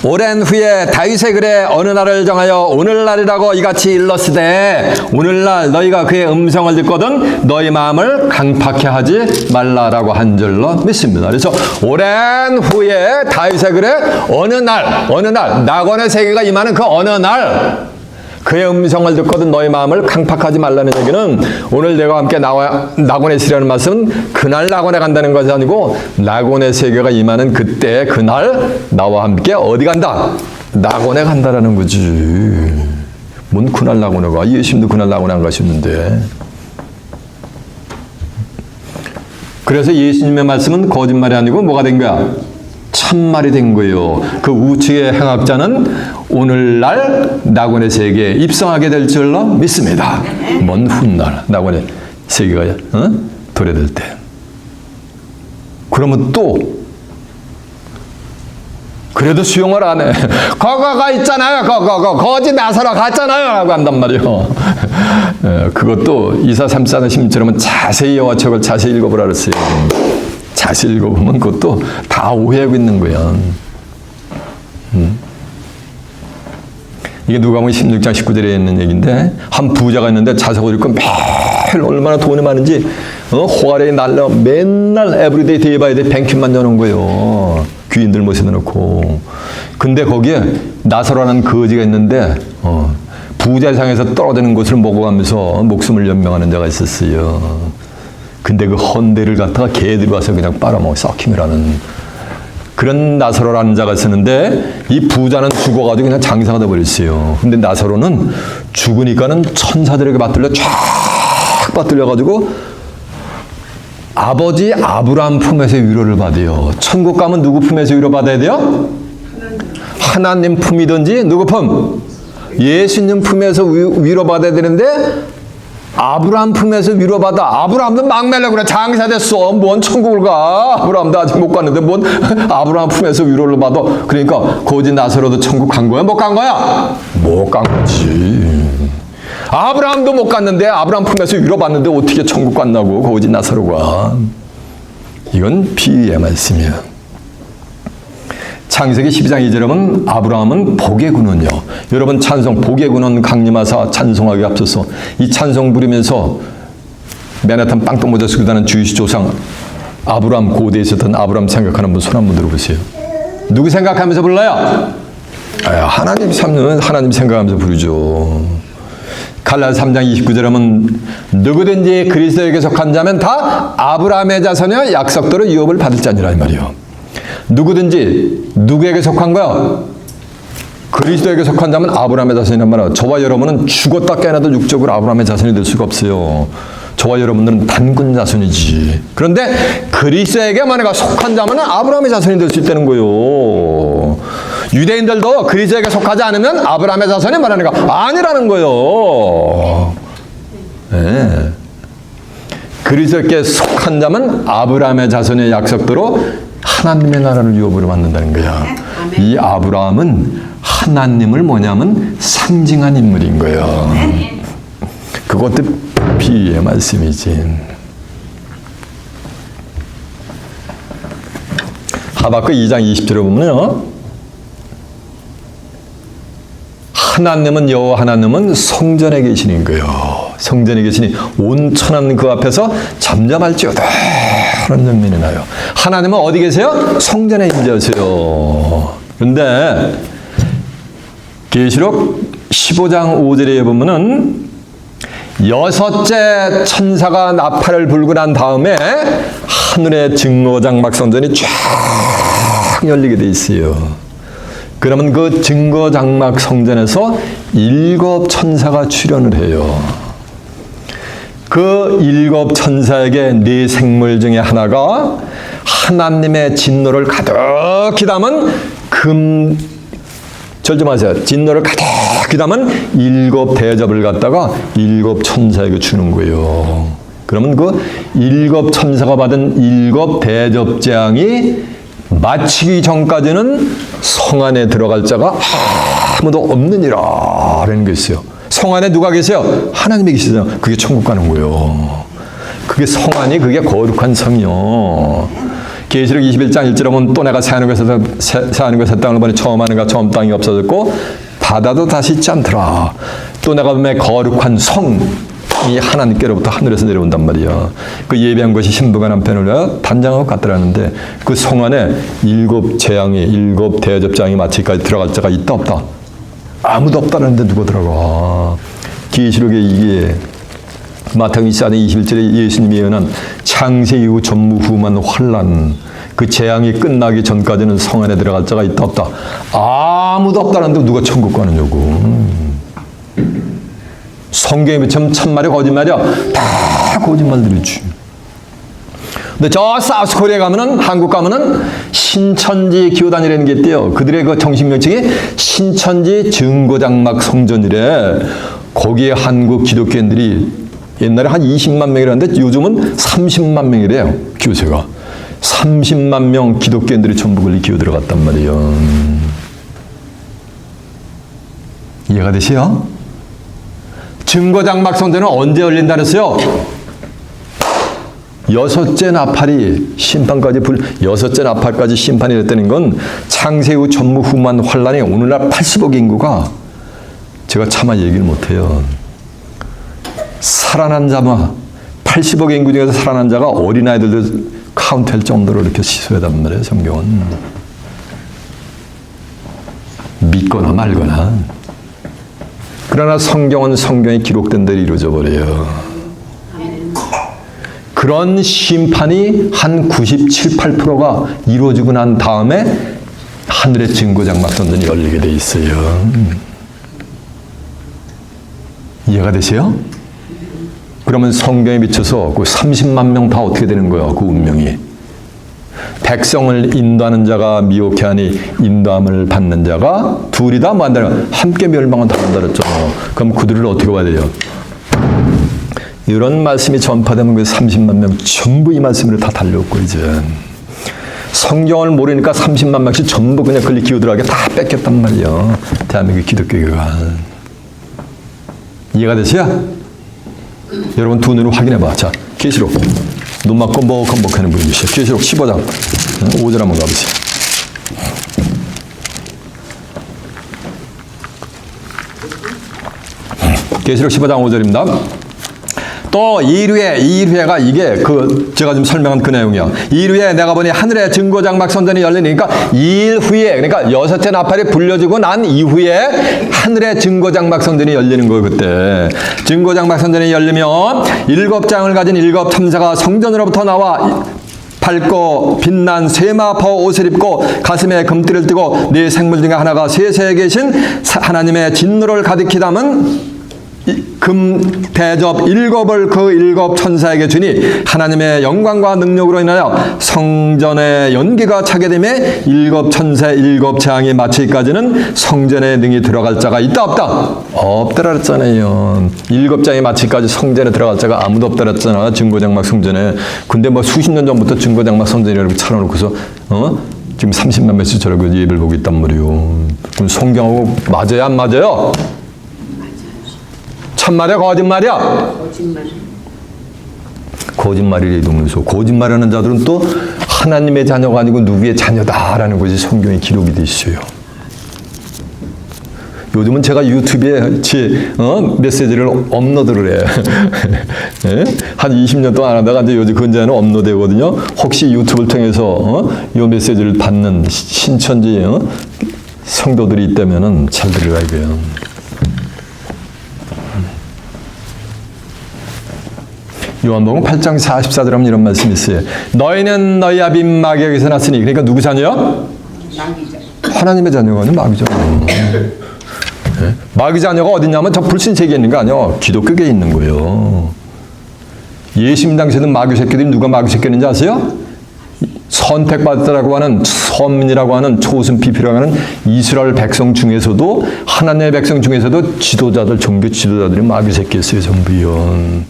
오랜 후에 다윗의 글에 어느 날을 정하여 오늘날이라고 이같이 일렀으되 오늘날 너희가 그의 음성을 듣거든 너희 마음을 강팍해 하지 말라라고 한 줄로 믿습니다. 그래서 오랜 후에 다윗의 글에 어느 날 낙원의 세계가 임하는 그 어느 날 그의 음성을 듣거든 너희 마음을 강팍하지 말라는 얘기는 오늘 내가 함께 낙원에 있으려는 말씀은 그날 낙원에 간다는 것이 아니고 낙원의 세계가 임하는 그때 그날 나와 함께 어디 간다? 낙원에 간다라는 거지. 뭔 그날 낙원에 가? 예수님도 그날 낙원에 안 가셨는데. 그래서 예수님의 말씀은 거짓말이 아니고 뭐가 된 거야? 참말이 된 거예요. 그 우측의 행악자는 오늘날 낙원의 세계에 입성하게 될 줄로 믿습니다. 먼 훗날 낙원의 세계가 도래될 때. 그러면 또 그래도 수용을 안 해. 거가 있잖아요. 거지 나서러 갔잖아요. 라고 한단 말이에요. 그것도 이사 34는 심처럼은 자세히 여호와책을 자세히 읽어보라 그랬어요. 자세히 읽어보면 그것도 다 오해하고 있는 거야. 이게 누가복음 16장 19절에 있는 얘기인데 한 부자가 있는데 자석을 읽고 매일 얼마나 돈이 많은지 호가래에 날려 맨날 에브리데이 데이바이데이 뱅킹만 여는 거예요. 귀인들 모셔놓고. 근데 거기에 나사로라는 거지가 있는데 부자상에서 떨어지는 것을 먹어가면서 목숨을 연명하는 자가 있었어요. 근데 그 헌대를 갖다가 개들이 와서 그냥 빨아먹어 썩힘이라는 그런 나사로라는 자가 있었는데 이 부자는 죽어가지고 그냥 장사가 돼버렸어요. 근데 나사로는 죽으니까는 천사들에게 받들려 쫙 받들려가지고 아버지 아브라함 품에서 위로를 받아요. 천국 가면 누구 품에서 위로받아야 돼요? 하나님 품이든지 누구 품? 예수님 품에서 위로받아야 되는데 아브라함 품에서 위로받아. 아브라함도 막말라 그래. 장사 됐어. 뭔 천국을 가. 아브라함도 아직 못 갔는데 뭔 아브라함 품에서 위로를 받아. 그러니까 거지 나사로도 천국 간 거야? 못 간 거야? 못 간 거지. 아브라함도 못 갔는데 아브라함 품에서 위로받는데 어떻게 천국 갔나고 거지 나사로가. 이건 비유의 말씀이에요. 창세기 12장 2절에 보면 아브라함은 복의 근원이요. 여러분 찬송 복의 근원 강림하사 찬송하기 앞서서 이 찬송 부르면서 맨하탄 빵떡모자 쓰고 다니는 주이시 조상 아브라함 고대에 있었던 아브라함 생각하는 분 손 한번 들어보세요. 누구 생각하면서 불러요? 하나님 생각하면서 부르죠. 갈라디아 3장 29절에 보면 누구든지 그리스도에게 속한 자면 다 아브라함의 자손이여 약속대로 유업을 받을 자니라 이 말이요. 누구든지 누구에게 속한 거야? 그리스도에게 속한 자면 아브라함의 자손이란 말이야. 저와 여러분은 죽었다 깨어나도 육적으로 아브라함의 자손이 될 수가 없어요. 저와 여러분들은 단군 자손이지. 그런데 그리스도에게 만약에 속한 자면 아브라함의 자손이 될 수 있다는 거예요. 유대인들도 그리스도에게 속하지 않으면 아브라함의 자손이 말하는 거 아니라는 거예요. 네. 그리스도에게 속한 자면 아브라함의 자손의 약속대로 하나님의 나라를 유업으로 받는다는 거야. 이 아브라함은 하나님을 뭐냐면 상징한 인물인 거예요. 그것도 비유의 말씀이지. 하박국 2장 20절에 보면요. 하나님은 여호와 하나님은 성전에 계시는 거예요. 성전에 계시니 온 천하는 그 앞에서 잠잠할지어다 그런 장면이 나요. 하나님은 어디 계세요? 성전에 임재하세요. 그런데 계시록 15장 5절에 보면은 여섯째 천사가 나팔을 불고 난 다음에 하늘의 증거장막 성전이 쫙 열리게 돼 있어요. 그러면 그 증거장막 성전에서 7 천사가 출현을 해요. 그 7 천사에게 4 생물 중에 하나가 하나님의 진노를 가득히 담은 절좀 하세요. 진노를 가득히 담은 7 대접을 갖다가 7 천사에게 주는 거예요. 그러면 그 7 천사가 받은 7 대접장이 마치기 전까지는 성 안에 들어갈 자가 아무도 없느니라 라는 게 있어요. 성 안에 누가 계세요? 하나님이 계시잖아요. 그게 천국 가는 거예요. 그게 성 안이 그게 거룩한 성이요. 계시록 21장 1절에 보면 또 내가 새 하늘과 새 땅을 보니 처음 하늘과 처음 땅이 없어졌고 바다도 다시 있지 않더라. 또 내가 보면 거룩한 성이 하나님께로부터 하늘에서 내려온단 말이야. 그 예비한 것이 신부가 남편을 단장하고 같더라는데 그 성 안에 7 재앙이 7 대접장이 마치기까지 들어갈 자가 있다 없다? 아무도 없다는데 누가 들어가? 계시록에 이게 마태복음 24장 21절에 예수님이 예언한 창세 이후 전무후무한 환란 그 재앙이 끝나기 전까지는 성 안에 들어갈 자가 있다 없다? 아무도 없다는데 누가 천국 가느냐고. 성경에 비추면 참말이 거짓말이야. 다 거짓말들이지. 근데 저 사우스 코리아 가면은, 한국 가면은 신천지 기호단이라는 게 있대요. 그들의 그 정식 명칭이 신천지 증거장막 성전이래. 거기에 한국 기독교인들이 옛날에 한 20만 명이라는데 요즘은 30만 명이래요. 교세가. 30만 명 기독교인들이 전부 걸리 기어 들어갔단 말이에요. 이해가 되세요? 증거장막 성전은 언제 열린다 그랬어요? 6째 나팔이 심판까지 6째 나팔까지 심판이 됐다는 건 창세 후 전무후무한 환란이 오늘날 80억 인구가 제가 차마 얘기를 못해요. 살아난 자마 80억 인구 중에서 살아난 자가 어린아이들도 카운트할 정도로 이렇게 시소하단 말이에요. 성경은. 믿거나 말거나. 그러나 성경은 성경에 기록된 대로 이루어져 버려요. 그런 심판이 한 97, 8%가 이루어지고 난 다음에 하늘의 증거장막 성전이 열리게 돼 있어요. 이해가 되세요? 그러면 성경에 비춰서 그 30만 명 다 어떻게 되는 거예요? 그 운명이. 백성을 인도하는 자가 미혹해 하니 인도함을 받는 자가 둘이 다 뭐 한다는 함께 멸망은 당한다 그랬잖아요. 그럼 그들을 어떻게 봐야 돼요? 이런 말씀이 전파되면 그 30만 명 전부 이 말씀으로 다 달려오고 이제 성경을 모르니까 30만 명씩 전부 그냥 걸리 기우들하게 다 뺏겼단 말이에요. 대한민국 기독교가. 이해가 되세요? 여러분 두 눈으로 확인해 봐. 자, 계시록. 눈만 껌벅껌벅하는 분이시죠. 계시록 15장 5절 한번 가보세요. 계시록 15장 5절입니다. 또 이일후가 이게 제가 지금 설명한 그 내용이야. 이일후에 내가 보니 하늘의 증거장막 성전이 열리니까 2일 후에 그러니까 6째 나팔이 불려지고 난 이후에 하늘의 증거장막 성전이 열리는 거예요. 그때 증거장막 성전이 열리면 7장을 가진 7 천사가 성전으로부터 나와 밝고 빛난 쇠마포 옷을 입고 가슴에 금띠를 띠고 네 생물 중에 하나가 세세에 계신 하나님의 진노를 가득히 담은 금 대접 7을 그 7 천사에게 주니 하나님의 영광과 능력으로 인하여 성전에 연기가 차게 되매 7 천사의 7 재앙이 마치기까지는 성전에 능히 들어갈 자가 있다 없다? 없더라 그랬잖아요. 7 장이 마치기까지 성전에 들어갈 자가 아무도 없더라 그랬잖아. 증거장막 성전에. 근데 뭐 수십 년 전부터 증거장막 성전이라고 차려놓고서 지금 30만 명씩 저러고 예배를 보고 있단 말이에요. 그럼 성경하고 맞아요 안 맞아요? 참말이야 거짓말이야? 거짓말. 거짓말이래 동문서. 거짓말하는 자들은 또 하나님의 자녀가 아니고 누구의 자녀다라는 것이 성경에 기록이 돼 있어요. 요즘은 제가 유튜브에 제 메시지를 업로드를 해. 네? 한 20년 동안 안 하다가 이제 요즘 근자는 업로드되거든요. 혹시 유튜브를 통해서 이 메시지를 받는 신천지 성도들이 있다면은 잘 들어가야 돼요. 요한복음 8장 44절 하면 이런 말씀이 있어요. 너희는 너희 아비 마귀에게서 났으니. 그러니까 누구 자녀요? 마귀자. 하나님의 자녀가 아니라 마귀 자녀. 네? 마귀 자녀가 어디냐면 저 불신세계에 있는 거 아니에요. 기독교계에 있는 거예요. 예수님 당시에도 마귀 새끼들이 누가 마귀 새끼였는지 아세요? 선택받았다라고 하는 선민이라고 하는 초승 피피라고 하는 이스라엘 백성 중에서도 하나님의 백성 중에서도 지도자들 종교 지도자들이 마귀 새끼였어요. 전부요.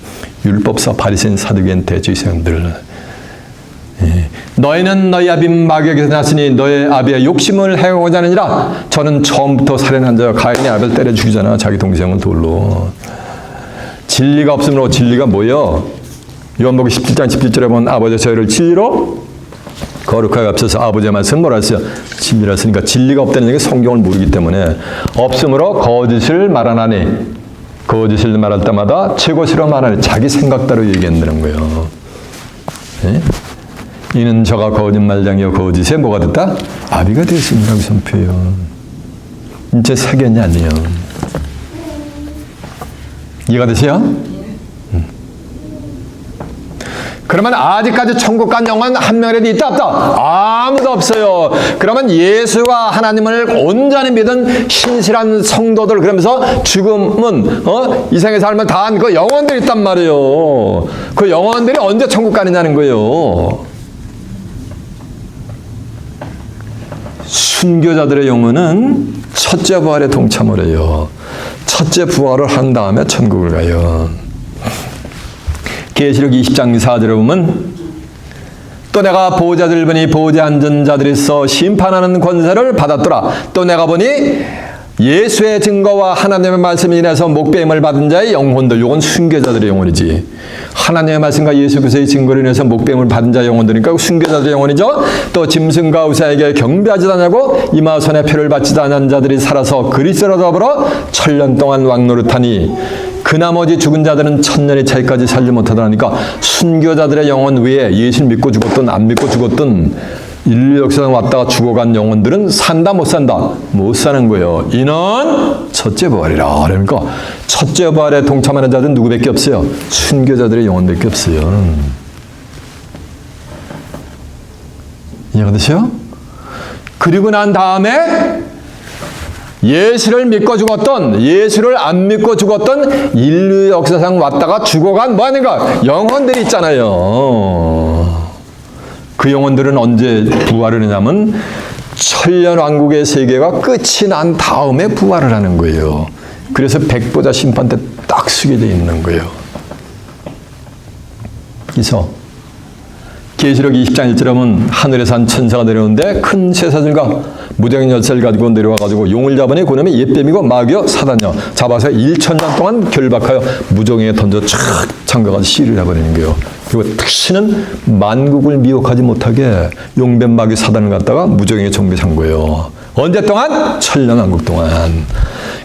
율법사 바리새인 사두개인 대제사장들. 너희는 너희 아비 마귀에게서 났으니 너희 아비의 욕심을 행하고자 하느니라. 저는 처음부터 살인한 자여 가인이 아벨 때려 죽이잖아. 자기 동생을 돌로. 진리가 없으므로 진리가 뭐여? 요한복음 17장 17절에 보면 아버지 저희를 진리로 거룩하게 앞서서 아버지의 말씀은 뭐라 했어요? 진리라 했으니까 진리가 없다는 얘기 성경을 모르기 때문에 없으므로 거짓을 말하나니 거짓을 말할 때마다 최고시로 말하니 자기 생각대로 얘기한다는 거예요. 네? 이는 저가 거짓말장이요 거짓에 뭐가 됐다? 아비가 되었습니다. 그 선표예요. 인체 세견이 아니에요. 이해가 되세요? 그러면 아직까지 천국 간 영혼 한 명이라도 있다 없다? 아무도 없어요. 그러면 예수와 하나님을 온전히 믿은 신실한 성도들, 그러면서 죽음은 이 생에 삶을 다한 그 영혼들이 있단 말이에요. 그 영혼들이 언제 천국 가느냐는 거예요. 순교자들의 영혼은 첫째 부활에 동참을 해요. 첫째 부활을 한 다음에 천국을 가요. 계시록 20장 4절에 보면 또 내가 보호자들을 보니 보호자 앉은 자들이서 심판하는 권세를 받았더라. 또 내가 보니 예수의 증거와 하나님의 말씀에 인해서 목배임을 받은 자의 영혼들, 이건 순교자들의 영혼이지. 하나님의 말씀과 예수 그리스도의 증거로 인해서 목배임을 받은 자의 영혼들이니까 순교자들의 영혼이죠. 또 짐승과 우사에게 경배하지도 않냐고 이마손에 표를 바치지 않은 자들이 살아서 그리스도로 더불어 1000년 동안 왕노릇하니 그 나머지 죽은 자들은 1000년이 차이까지 살지 못하더라니까 순교자들의 영혼 외에 예수 믿고 죽었든 안 믿고 죽었든 인류 역사에 왔다가 죽어간 영혼들은 산다 못 산다? 못 사는 거예요. 이는 첫째 부활이라. 그러니까 첫째 부활에 동참하는 자들은 누구밖에 없어요? 순교자들의 영혼밖에 없어요. 이해가 되세요? 그리고 난 다음에 예수를 믿고 죽었던, 예수를 안 믿고 죽었던 인류 역사상 왔다가 죽어간 뭐 아닌가? 영혼들이 있잖아요. 그 영혼들은 언제 부활을 하냐면 1000년 왕국의 세계가 끝이 난 다음에 부활을 하는 거예요. 그래서 백보자 심판 때 딱 서게 돼 있는 거예요. 그래서 계시록 20장 1절에 보면 하늘에서 한 천사가 내려오는데 큰 쇠사슬과 무정의 열쇠를 가지고 내려와가지고 용을 잡으니 그놈이 옛뱀이고 마귀요 사단이요 잡아서 1000년 동안 결박하여 무정에 던져 촥 잠가가지고 씨를 해버리는 거예요. 그리고 다시는 만국을 미혹하지 못하게 용뱀 마귀 사단을 갖다가 무정에 정비한 거예요. 언제 동안? 1000년 왕국 동안.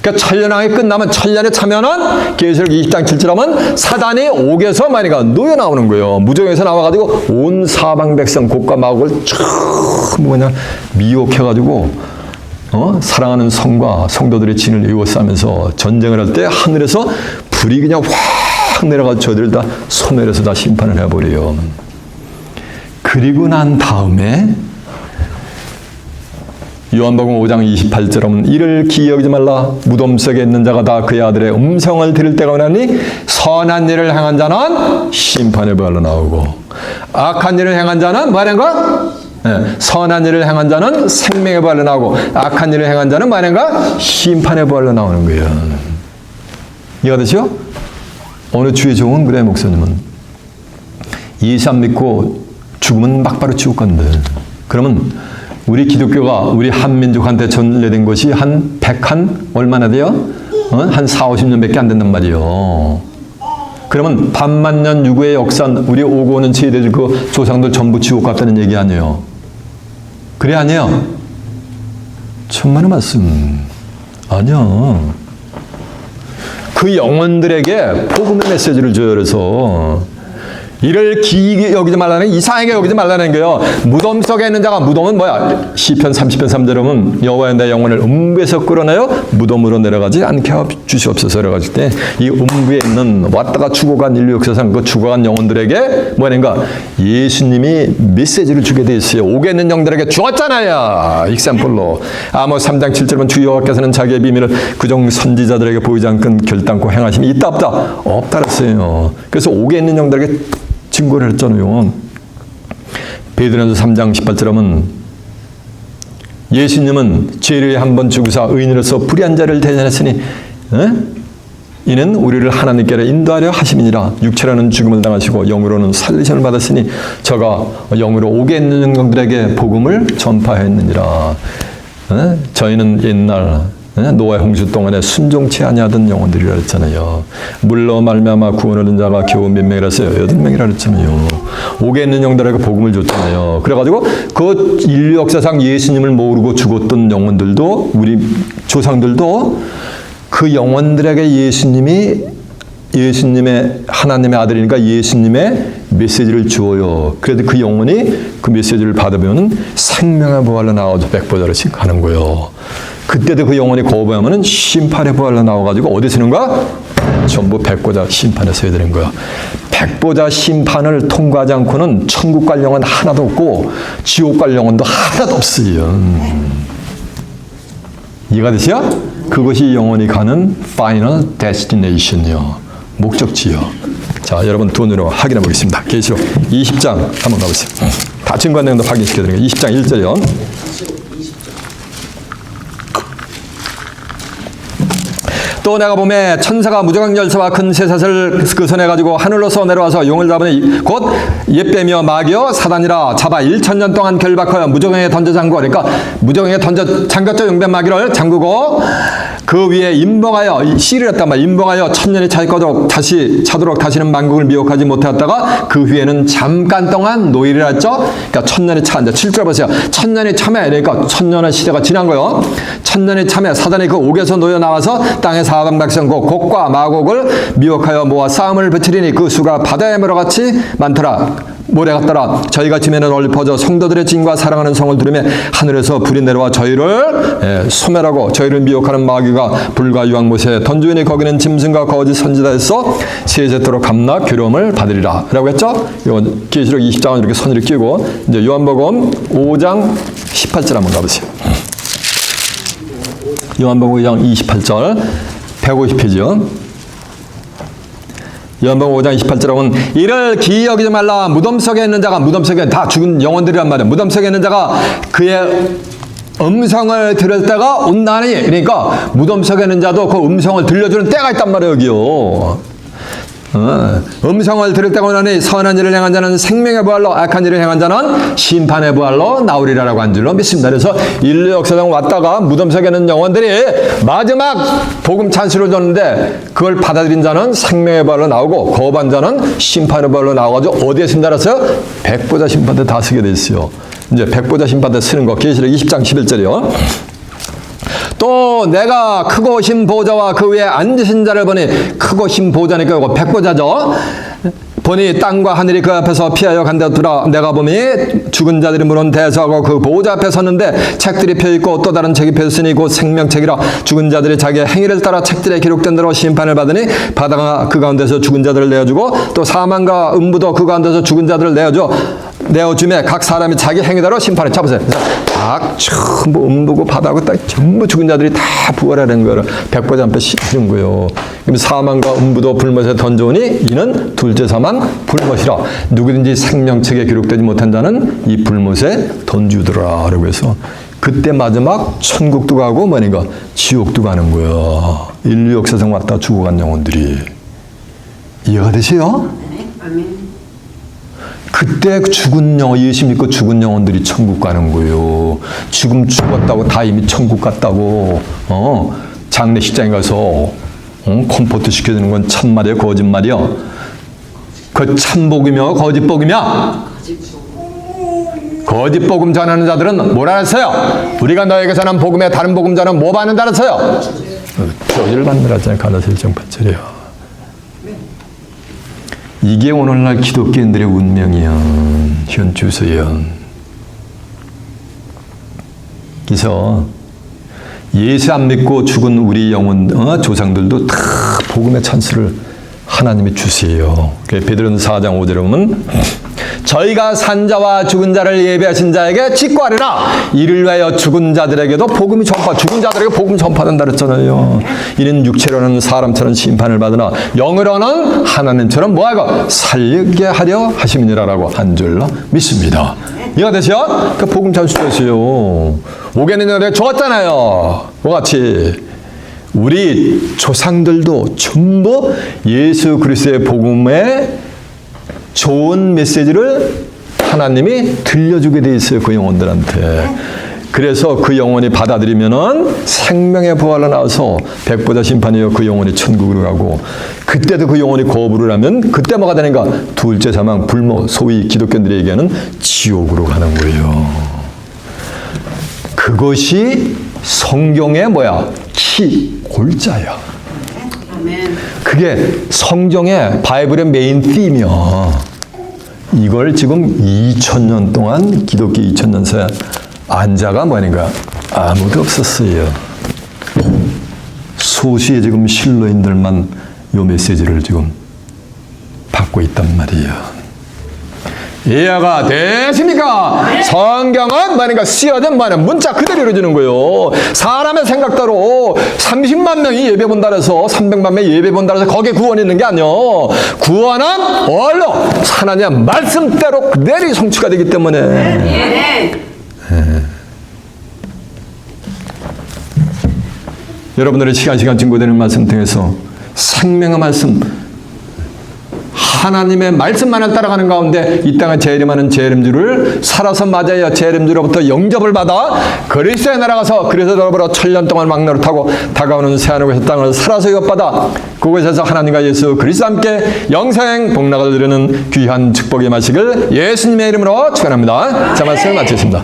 그러니까 1000년 왕국이 끝나면 1000년에 차면은 계시록 20장 7절 하면 사단이 옥에서 만이가 놓여 나오는 거예요. 무정에서 나와가지고 온 사방 백성 곡과 마곡을 전부 그냥 미혹해가지고 사랑하는 성과 성도들의 진을 에워싸면서 전쟁을 할 때 하늘에서 불이 그냥 확 내려가서 저들을 다 소멸해서 다 심판을 해버려요. 그리고 난 다음에 요한복음 5장 28절은 이를 기억하지 말라. 무덤 속에 있는 자가 다 그의 아들의 음성을 들을 때가 오나니 선한 일을 행한 자는 심판의 부활로 나오고 악한 일을 행한 자는 뭐 하는가? 네. 선한 일을 행한 자는 생명의 부활로 나오고 악한 일을 행한 자는 뭐 하는가? 심판의 부활로 나오는 거예요. 이해가 되죠? 어느 주의 종은 그래. 목사님은 예수 안 믿고 죽으면 막바로 지옥 간대. 그러면 우리 기독교가 우리 한민족한테 전래된 것이 한 100한 얼마나 돼요? 한 4, 50년밖에 안 된단 말이에요. 그러면 반만년 유구의 역사, 우리 오고 오는 세대들 그 조상들 전부 지옥 갔다는 얘기 아니에요? 그래 아니에요? 천만의 말씀. 아니야. 그 영혼들에게 복음의 메시지를 줘요. 그래서 이를 기이하게 여기지 말라는, 이상하게 여기지 말라는 거예요. 무덤 속에 있는 자가, 무덤은 뭐야? 시편 30편 3절에 보면 여호와여 내 영혼을 음부에서 끌어내어 무덤으로 내려가지 않게 주시옵소서. 그래가지고 때 이 음부에 있는 왔다가 죽어간 인류 역사상 그 죽어간 영혼들에게 뭐냐가 예수님이 메시지를 주게 돼 있어요. 옥에 있는 영들에게 주었잖아요. 익샘플로 아모스 3장 7절에 보면 주 여호와께서는 자기의 비밀을 그종 선지자들에게 보이지 않고 결단코 행하심이 있다 없다? 없다 그랬어요. 그래서 옥에 있는 영들에게 증거를 했잖아요. 베드로전서 3장 18절에 보면 예수님은 죄를 한번 죽으사 의인으로서 불의한 자를 대전했으니 이는 우리를 하나님께로 인도하려 하심이니라. 육체로는 죽음을 당하시고 영으로는 살리심을 받았으니 저가 영으로 옥에 있는 영들에게 복음을 전파했느니라. 저희는 옛날 노아의 홍수 동안에 순종치 아니하던 영혼들이라 했잖아요. 물로 말미암아 구원을 얻은 자가 겨우 몇 명이라서요? 8명이라 했잖아요. 옥에 있는 영들에게 복음을 줬잖아요. 그래가지고 그 인류 역사상 예수님을 모르고 죽었던 영혼들도, 우리 조상들도 그 영혼들에게 예수님의 하나님의 아들이니까 예수님의 메시지를 주어요. 그래도 그 영혼이 그 메시지를 받으면 생명의 부활로 나와서 백보자로씩 가는 거예요. 그때도 그 영혼이 거부하면 심판의 부활로 나와가지고 어디 서는 거야? 전부 백보자 심판에 서야 되는 거야. 백보자 심판을 통과하지 않고는 천국 갈 영혼 하나도 없고 지옥 갈 영혼도 하나도 없어요. 이해가 되세요? 그것이 영혼이 가는 파이널 데스티네이션이요. 목적지요. 자, 여러분 두 눈으로 확인해 보겠습니다. 계시록 20장 한번 가보세요. 다 증거한 내용도 확인시켜 드리는 거예요. 20장 1절이요. 또 내가 보매 천사가 무저강 열쇠와 큰 쇠사슬을 그 손에 가지고 하늘로서 내려와서 용을 잡으니 곧 옛뱀이여 마귀여 사단이라 잡아 1000년 동안 결박하여 무저강에 던져 잠그고, 그러니까 무저강에 던져 잠겼죠. 용뱀 마귀를 잠그고 그 위에 임봉하여 씨를 했단 말이야. 임봉하여 1000년이 차도록 다시는 만국을 미혹하지 못하였다가 그 후에는 잠깐 동안 노일이라 했죠. 그러니까 1000년이 차. 이제 7절 보세요. 1000년이 참에, 그러니까 1000년의 시대가 지난 거예요. 1000년이 참에 사단이 그 옥에서 놓여 나와서 땅의 사방 백성 곧 곡과 마곡을 미혹하여 모아 싸움을 붙이리니 그 수가 바다의 모래같이 많더라. 모래 같더라. 저희가 지면에 널리 퍼져 성도들의 진과 사랑하는 성을 들으며 하늘에서 불이 내려와 저희를 소멸하고 저희를 미혹하는 마귀가 불과 유황못에 던지니 거기는 짐승과 거짓 선지자에서 세세토록 감락 괴로움을 받으리라 라고 했죠. 이건 계시록 20장은 이렇게 선을 끼고 이제 요한복음 5장 18절 한번 가보세요. 요한복음 5장 28절 150페이지요. 요한복음 5장 28절에 보면 이를 기이 여기지 말라. 무덤 속에 있는 자가, 무덤 속에 다 죽은 영혼들이란 말이야. 무덤 속에 있는 자가 그의 음성을 들을 때가 온다니. 그러니까 무덤 속에 있는 자도 그 음성을 들려주는 때가 있단 말이에요. 여기요. 음성을 들을 때가 오나니 선한 일을 행한 자는 생명의 부활로, 악한 일을 행한 자는 심판의 부활로 나오리라라고 한 줄로 믿습니다. 그래서 인류 역사상 왔다가 무덤 속에 있는 영혼들이 마지막 복음 찬스를 줬는데 그걸 받아들인 자는 생명의 부활로 나오고 거부한 자는 심판의 부활로 나와가지고 어디에 쓴다 그랬어요? 백보자 심판 때 다 쓰게 돼 있어요. 이제 백보자 심판 때 쓰는 거 계시록 20장 11절이요. 또 내가 크고 흰 보좌와 그 위에 앉으신 자를 보니, 크고 흰 보좌니까 이거 백보자죠. 보니 땅과 하늘이 그 앞에서 피하여 간다더라. 내가 보니 죽은 자들이 물은 대소하고 그 보좌 앞에 섰는데 책들이 펴있고 또 다른 책이 펴있으니 곧 생명책이라. 죽은 자들이 자기의 행위를 따라 책들에 기록된 대로 심판을 받으니 바다가 그 가운데서 죽은 자들을 내어주고 또 사망과 음부도 그 가운데서 죽은 자들을 내어주매 각 사람이 자기 행위대로 심판을 잡으세요. 각 전부 음부고 바다고 딱 전부 죽은 자들이 다 부활하는 거를 백보자 앞에 씌우는 거예요. 그럼 사망과 음부도 불못에 던져오니 이는 둘째 사망 불못이라. 누구든지 생명책에 기록되지 못한 자는 이 불못에 던지더라 라고 해서 그때 마지막 천국도 가고 뭐니까 지옥도 가는 거야. 인류 역사상 왔다 죽어간 영혼들이. 이해가 되세요? 아멘. 그때 죽은 영혼, 예수 믿고 죽은 영혼들이 천국 가는 거예요. 지금 죽었다고 다 이미 천국 갔다고 장례식장에 가서 컴포트 시켜주는 건 참말이야 거짓말이야? 그 참복이며 거짓복이며? 거짓복음 전하는 자들은 뭐라 했어요? 우리가 너에게 전한 복음에 다른 복음 전하면 뭐 받는다 했어요? 저주를 받는다 했잖아요. 갈라디아 1장 8절이요. 이게 오늘날 기독교인들의 운명이야. 현주소야. 그래서 예수 안 믿고 죽은 우리 영혼 조상들도 다 복음의 찬스를 하나님이 주세요. 베드로는 4장 5절에 보면 저희가 산자와 죽은 자를 예배하신 자에게 직구하리라. 이를 위하여 죽은 자들에게도 복음이 죽은 자들에게 복음 전파된다 그랬잖아요. 이는 육체로는 사람처럼 심판을 받으나 영으로는 하나님처럼 뭐하고 살게 하려 하심이니라라고 한 줄로 믿습니다. 이해가 되시죠? 그 복음 찬스 주세요. 오게는 내가 적었잖아요. 뭐같이 우리 조상들도 전부 예수 그리스도의 복음의 좋은 메시지를 하나님이 들려주게 돼 있어요. 그 영혼들한테. 그래서 그 영혼이 받아들이면은 생명의 부활로 나와서 백보자 심판이여 그 영혼이 천국으로 가고, 그때도 그 영혼이 거부를 하면 그때 뭐가 되는가? 둘째 사망, 불모, 소위 기독교인들이 얘기하는 지옥으로 가는 거예요. 그것이 성경의 뭐야? 골자야. 아멘. 그게 성경의 바이블의 메인 팀이야. 이걸 지금 2000년 동안 기독교 2000년사에 안자가 뭐니까 아무도 없었어요. 소수의 지금 신로인들만 요 메시지를 지금 받고 있단 말이에요. 이해가 되십니까? 성경은 뭐니까 쓰여진 문자 그대로 이루어지는 거예요. 사람의 생각대로 30만 명이 예배 본다 해서 300만 명이 예배 본다 해서 거기에 구원이 있는 게 아니요. 구원은 원로 하나님의 말씀대로 그대로 성취가 되기 때문에. 예. 여러분들의 시간 증거되는 말씀 통해서 생명의 말씀, 하나님의 말씀만을 따라가는 가운데 이 땅에 재림하는 재림주를 살아서 맞아야 재림주로부터 영접을 받아 그리스도에 날아가서 그리스도로부터 1000년 동안 왕노를 타고 다가오는 새하늘과 땅을 살아서 이것받아 그곳에서 하나님과 예수 그리스도와 함께 영생 복락을 누리는 귀한 축복의 마시길 예수님의 이름으로 축원합니다. 자, 말씀을 마치겠습니다.